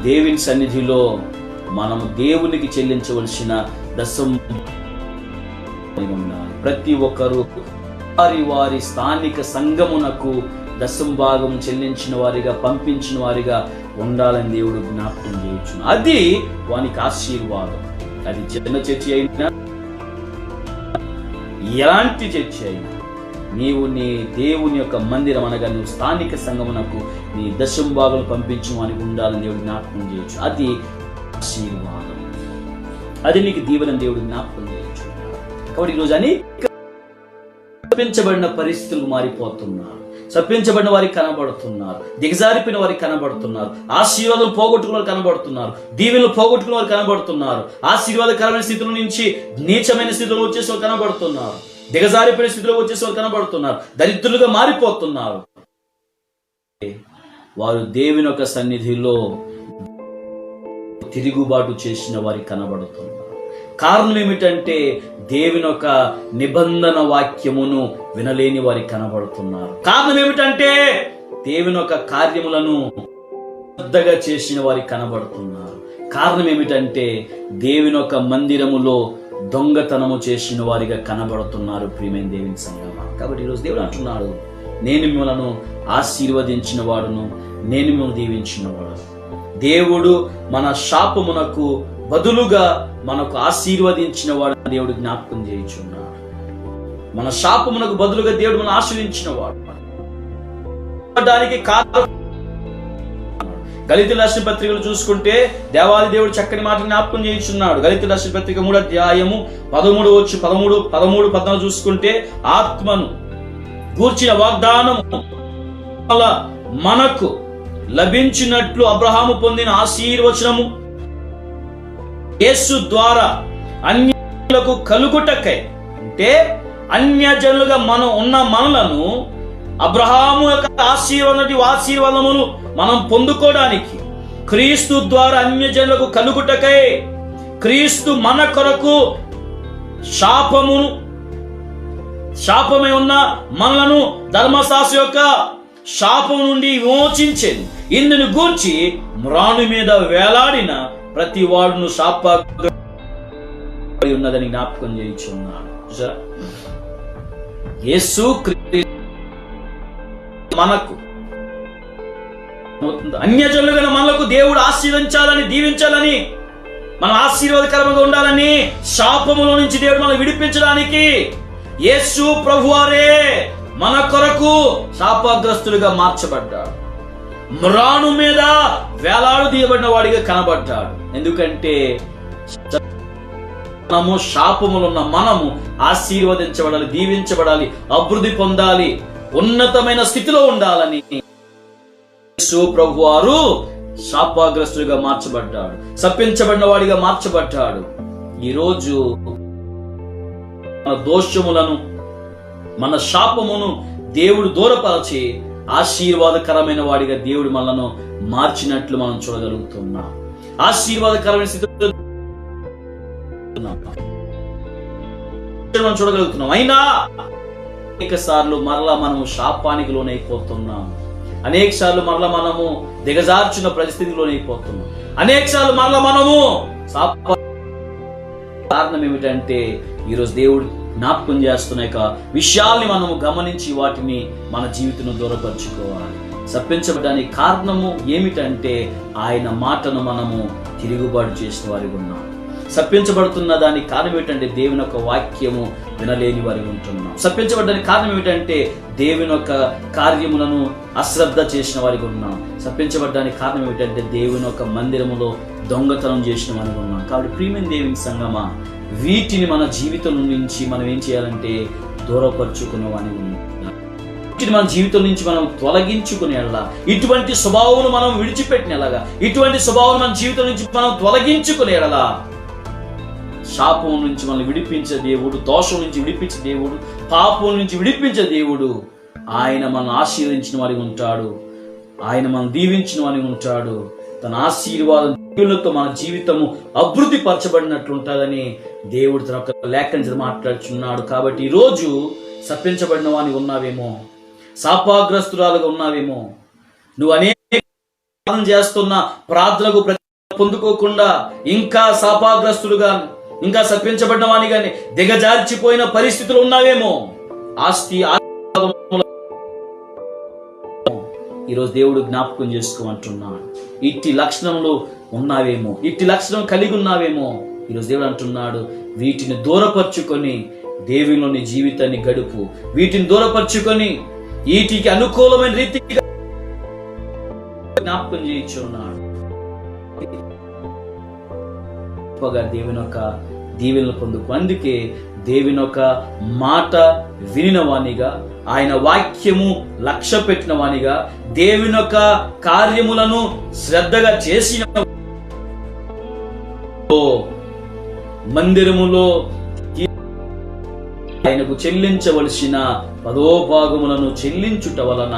దేవుని సన్నిధిలో మనము దేవునికి చెల్లించవలసిన 10వ ప్రతి ఒక్కరూ వారి స్థానిక సంఘమునకు 10వ భాగం చెల్లించిన వారిగా, పంపించిన వారిగా ఉండాలని దేవుడు జ్ఞాపకం చేయొచ్చు. అది వానికి ఆశీర్వాదం. అది చిన్న చర్చి అయినా, ఎలాంటి చర్చి అయినా, నీవు నీ దేవుని యొక్క మందిరం అనగా నువ్వు స్థానిక సంఘమునకు నీ 10వ భాగం పంపించిన వానికి ఉండాలని దేవుడు జ్ఞాపకం చేయొచ్చు. అది ఆశీర్వాదం, అది నీకు దీవెన దేవుడు జ్ఞాపకం చేయొచ్చు. కాబట్టి ఈరోజు అనేక శపించబడిన పరిస్థితులు మారిపోతున్నారు, శపించబడిన వారికి కనబడుతున్నారు, దిగజారిపోయిన వారికి కనబడుతున్నారు, ఆశీర్వాదం పోగొట్టుకున్న వారు కనబడుతున్నారు, దీవెనలు పోగొట్టుకున్న వారు కనబడుతున్నారు, ఆశీర్వాదకరమైన స్థితుల నుంచి నీచమైన స్థితిలో వచ్చేసి వారు కనబడుతున్నారు, దిగజారిపోయిన స్థితిలో వచ్చేసి వారు కనబడుతున్నారు, దరిద్రులుగా మారిపోతున్నారు. వారు దేవుని యొక్క సన్నిధిలో తిరుగుబాటు చేసిన వారికి కనబడుతున్నారు. కారణం ఏమిటంటే దేవుని యొక్క నిబంధన వాక్యమును వినలేని వారికి కనబడుతున్నారు. కారణం ఏమిటంటే దేవుని యొక్క కార్యములను శ్రద్ధగా చేసిన వారికి కనబడుతున్నారు. కారణం ఏమిటంటే దేవుని యొక్క మందిరములో దొంగతనము చేసిన వారిగా కనబడుతున్నారు. ప్రియమైన దేవుని సంగమా, కాబట్టి ఈరోజు దేవుడు అంటున్నాడు, నేను మిమ్మల్ని ఆశీర్వదించిన వాడును, నేను మిమ్మల్ని దీవించిన వాడు. దేవుడు మన శాపమునకు బదులుగా మనకు ఆశీర్వదించిన వాడు దేవుడు జ్ఞాపకం చేయించున్నాడు. మన శాపమునకు బదులుగా దేవుడు మనం ఆశీర్వదించిన వాడు. గళితీయుల రాసిన పత్రికలు చూసుకుంటే దేవాది దేవుడు చక్కని మాట జ్ఞాపకం చేయించున్నాడు. గళితీయుల రాసిన పత్రిక 3వ అధ్యాయము 13 చూసుకుంటే, ఆత్మను గూర్చిన వాగ్దానము మనకు లభించినట్లు అబ్రహాము పొందిన ఆశీర్వచనము యేసు ద్వారా అన్యులకు కలుగుటకై, అంటే అన్యజనులుగా మనం ఉన్న మనలను అబ్రహాము యొక్క ఆశీర్వాదమును మనం పొందుకోవడానికి క్రీస్తు ద్వారా అన్యజనులకు కలుగుటకై క్రీస్తు మన కొరకు శాపమై ఉన్న మనలను ధర్మశాస్త్ర యొక్క శాపం నుండి విమోచించేది. ఇందును గూర్చి మ్రాను మీద వేలాడిన ప్రతి వాడును శాప ఉన్నదని జ్ఞాపకం చేయించున్నాడు. యేసు మనకు అన్యజనులుగా మనకు దేవుడు ఆశీర్వదించాలని, దీవించాలని, మనం ఆశీర్వాదకరంగా ఉండాలని, శాపములో నుంచి దేవుడు మనం విడిపించడానికి యేసు ప్రభువారే మన కొరకు శాపగ్రస్తులుగా మార్చబడ్డాడు. మ్రాను మీద వేలాడదీయబడిన వాడిగా కనబడ్డాడు. ఎందుకంటే మనము శాపములున్న మనము ఆశీర్వదించబడాలి, దీవించబడాలి, అభివృద్ధి పొందాలి, ఉన్నతమైన స్థితిలో ఉండాలని యేసు ప్రభువారు శాపగ్రస్తులుగా మార్చబడ్డాడు, శపించబడిన వాడిగా మార్చబడ్డాడు. ఈరోజు మన దోషములను, మన శాపమును దేవుడు దూరపరచి ఆశీర్వాదకరమైన వాడిగా దేవుడు మనలను మార్చినట్లు మనం చూడగలుగుతున్నాం. ఆశీర్వాదకరమైన స్థితిలో మనం చూడగలుగుతున్నాం. అయినా అనేక సార్లు మరలా మనము శాపానికి లోనైపోతున్నాం. అనేక సార్లు మరలా మనము దిగజార్చిన పరిస్థితిలోనైపోతున్నాం. అనేక సార్లు మరలా మనము కారణం ఏమిటంటే ఈరోజు దేవుడు జ్ఞాపకం చేస్తున్న విషయాల్ని మనము గమనించి వాటిని మన జీవితంలో దూరపరుచుకోవాలి. శపించబడడానికి కారణము ఏమిటంటే ఆయన మాటను మనము తిరుగుబాటు చేసిన వారికి ఉన్నాం. శపించబడుతున్న దానికి కారణం ఏమిటంటే దేవుని యొక్క వాక్యము వినలేని వారికి ఉంటున్నాం. శపించబడడానికి కారణం ఏమిటంటే దేవుని యొక్క కార్యములను అశ్రద్ధ చేసిన వారికి ఉన్నాం. శపించబడడానికి కారణం ఏమిటంటే దేవుని యొక్క మందిరములో దొంగతనం చేసిన వారికి ఉన్నాం. కాబట్టి ప్రియమైన దేవుని సంగమా, వీటిని మన జీవితం నుంచి మనం ఏం చేయాలంటే దూరపరుచుకునేవాని ఉన్నాం. వీటిని మన జీవితం నుంచి మనం తొలగించుకునేలా, ఇటువంటి స్వభావం మనం విడిచిపెట్టినలాగా, ఇటువంటి స్వభావం మన జీవితం నుంచి మనం తొలగించుకునేలా, శాపం నుంచి మనల్ని విడిపించే దేవుడు, దోషం నుంచి విడిపించే దేవుడు, పాపం నుంచి విడిపించే దేవుడు, ఆయన మనల్ని ఆశీర్వదించిన వాడిగా ఉంటాడు. ఆయన మనం దీవించిన వాడిగా ఉంటాడు. తన ఆశీర్వాదం దీవులతో మన జీవితము అభివృద్ధి పరచబడినట్లు ఉంటుందని దేవుడు తన ఒక లేఖన మాట్లాడుచున్నాడు. కాబట్టి ఈరోజు శపించబడిన వాని ఉన్నావేమో, శాపగ్రస్తురాలుగా ఉన్నావేమో, నువ్వు అనేక చేస్తున్న ప్రార్థనకు పొందుకోకుండా ఇంకా శాపగ్రస్తులుగా, ఇంకా శపించబడిన వాని గాని దిగజార్చిపోయిన పరిస్థితులు ఉన్నావేమో, ఆస్తి ఈరోజు దేవుడు జ్ఞాపకం చేసుకోమంటున్నాడు. ఇట్టి లక్షణంలో ఉన్నావేమో, ఇట్టి లక్షణం కలిగి ఉన్నావేమో, ఈరోజు దేవుడు అంటున్నాడు, వీటిని దూరపరుచుకొని దేవునిలోని జీవితాన్ని గడుపు. వీటిని దూరపరుచుకొని వీటికి అనుకూలమైన రీతిగా జ్ఞాపకం చేయించున్నాడు. దేవుని యొక్క దీవెనలు పొందుకు. అందుకే దేవుని యొక్క మాట వినిన వానిగా, ఆయన వాక్యము లక్ష్య పెట్టిన వానిగా, దేవుని యొక్క కార్యములను శ్రద్ధగా చేసిన మందిరములో ఆయనకు చెల్లించవలసిన 10వ భాగములను చెల్లించుట వలన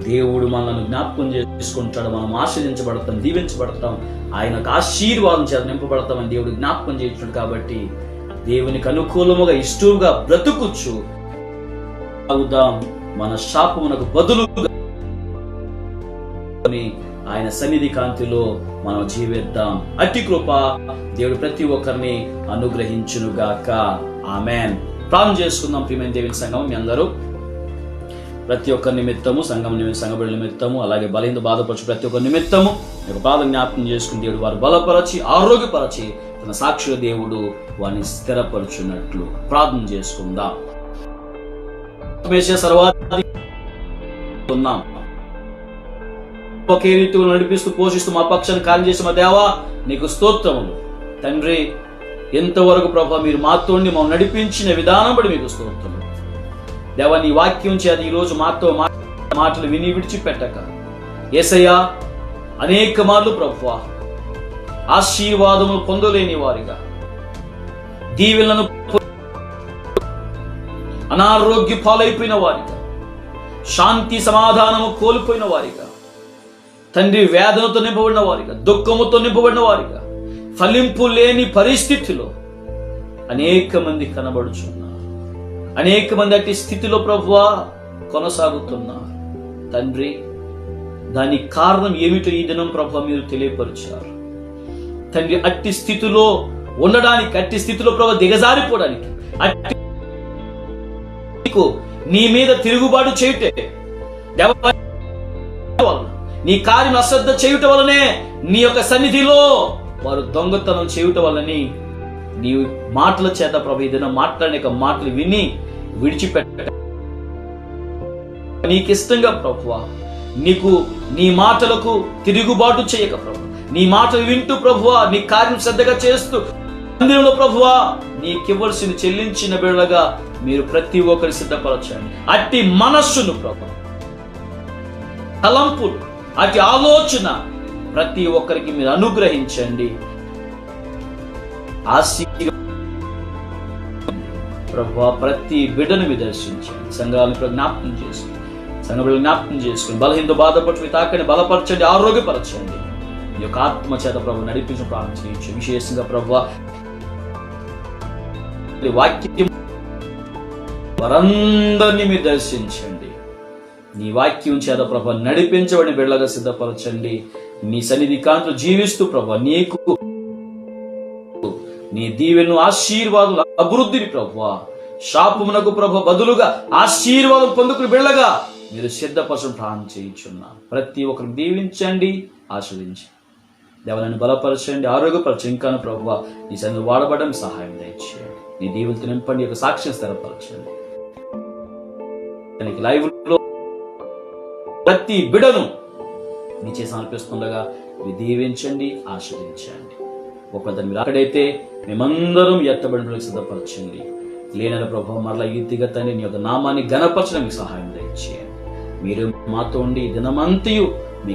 దేవుడు మనల్ని జ్ఞాపకం చేసుకుంటాడు. మనం ఆశ్రయించబడతాం, దీవించబడతాం, ఆయనకు ఆశీర్వాదం చేత నింపబడతామని దేవుడు జ్ఞాపకం చేస్తున్నాడు. కాబట్టి దేవునికి అనుకూలముగా ఇష్టంగా బ్రతుకుచ్చు అవుదాం. మన శాపమునకు బదులుగా ఆయన సన్నిధి కాంతిలో మనం జీవిద్దాం. అట్టి కృప దేవుడు ప్రతి ఒక్కరిని అనుగ్రహించునుగాక. ఆమెన్. ప్రార్థన చేసుకుందాం. ప్రియమైన దేవుని సంఘం, మీ అందరూ ప్రతి ఒక్క నిమిత్తము, సంఘబడి నిమిత్తము, అలాగే బలహీన బాధపరచు ప్రతి ఒక్క నిమిత్తము ప్రార్థన జ్ఞాపకం చేసుకుని దేవుడు వారు బలపరచి ఆరోగ్యపరచి తన సాక్షుల దేవుడు వారిని స్థిరపరచున్నట్లు ప్రార్థన చేసుకుందాం. ఒకే రీతిలో నడిపిస్తూ పోషిస్తూ మా పక్షాన్ని కార్యం చేసి మా దేవా నీకు స్తోత్రములు తండ్రి. ఎంతవరకు ప్రభా మీరు మాతో మమ్మల్ని నడిపించిన విధానం బట్టి మీకు స్తోత్రములు దేవా. నీ వాక్యం చేత ఈరోజు మాతో మాటలు విని విడిచిపెట్టక యేసయ్యా అనేక మార్లు ప్రభువా ఆశీర్వాదములు పొందలేని వారిగా, దీవెనలను అనారోగ్య పాలైపోయిన వారిగా, శాంతి సమాధానము కోల్పోయిన వారిగా, తండ్రి వేదనతో నింపబడిన వారిగా, దుఃఖముతో నింపబడిన వారిగా, ఫలింపు లేని పరిస్థితిలో అనేక మంది కనబడుచున్నారు. అనేక మంది అట్టి స్థితిలో ప్రభువా కొనసాగుతున్నారు. తండ్రి, దానికి కారణం ఏమిటో ఈ దినం ప్రభువా మీరు తెలియపరిచారు. తండ్రి, అట్టి స్థితిలో ఉండడానికి, అట్టి స్థితిలో ప్రభు దిగజారిపోవడానికి, నీ మీద తిరుగుబాటు చేయుటే, నీ కార్యం అశ్రద్ధ చేయుట వలనే, నీ యొక్క సన్నిధిలో వారు దొంగతనం చేయుట వలని నీ మాటల చేత ప్రభు ఏదైనా మాట్లాడే మాటలు విని విడిచిపెట్ట నీకిష్టంగా ప్రభువా, నీకు నీ మాటలకు తిరుగుబాటు చేయక ప్రభు, నీ మాటలు వింటూ ప్రభువా నీ కార్యం శ్రద్ధగా చేస్తూ మందిరంలో ప్రభువా నీకివ్వాల్సింది చెల్లించిన బిడ్డలుగా మీరు ప్రతి ఒక్కరి సిద్ధపరచండి. అట్టి మనస్సును ప్రభు, తలంపులు, అట్టి ఆలోచన ప్రతి ఒక్కరికి మీరు అనుగ్రహించండి. ప్రభువా ప్రతి బిడ్డను మీరు దర్శించండి. సంఘాలను జ్ఞాపకం చేసుకోండి, సంఘ బిడ్డలు జ్ఞాపకం చేసుకుని బలహీనతో బాధపడి తాకని బలపరచండి, ఆరోగ్యపరచండి. ఈ యొక్క ఆత్మ చేత ప్రభు నడిపించిన ప్రార్థించు. విశేషంగా ప్రభువా వాక్యం వారందరినీ మీరు దర్శించండి. నీ వాక్యం చేత ప్రభు నడిపించబడిన బిడ్డలుగా సిద్ధపరచండి. నీ సన్నిధి కాంతులు జీవిస్తూ ప్రభు నీకు నీ దీవెను ఆశీర్వాదుల అభివృద్ధిని ప్రభువా శాపమునకు ప్రభు బదులుగా ఆశీర్వాదం పొందుకుని బిడ్డలుగా మీరు సిద్ధపరచడం ప్రార్థన చేయించున్నాను. ప్రతి ఒక్కరు దీవించండి, ఆశీర్వదించండి. దేవాలను బలపరచండి, ఆరోగ్యపరచండి. ఇంకా ప్రభువా నీ సన్నిధి వాడబడడం సహాయం దయచేయండి. నీ దీవులతో నింపండి, యొక్క సాక్ష్యం స్థిరపరచండి. లైవ్ లో ప్రతి బిడను నీ చేసి సమర్పిస్తుండగా మీరు దీవించండి, ఆశీర్వదించండి. ఒకవేళ మీరు అక్కడైతే మేమందరం ఎత్తబడిన సిద్ధపరచండి. లేనల ప్రభావం మరలా ఈ దిగతని నీ యొక్క నామాన్ని ఘనపరచడానికి సహాయం దయచేయండి. మీరు మాతో ఉండి దినమంతయు మీ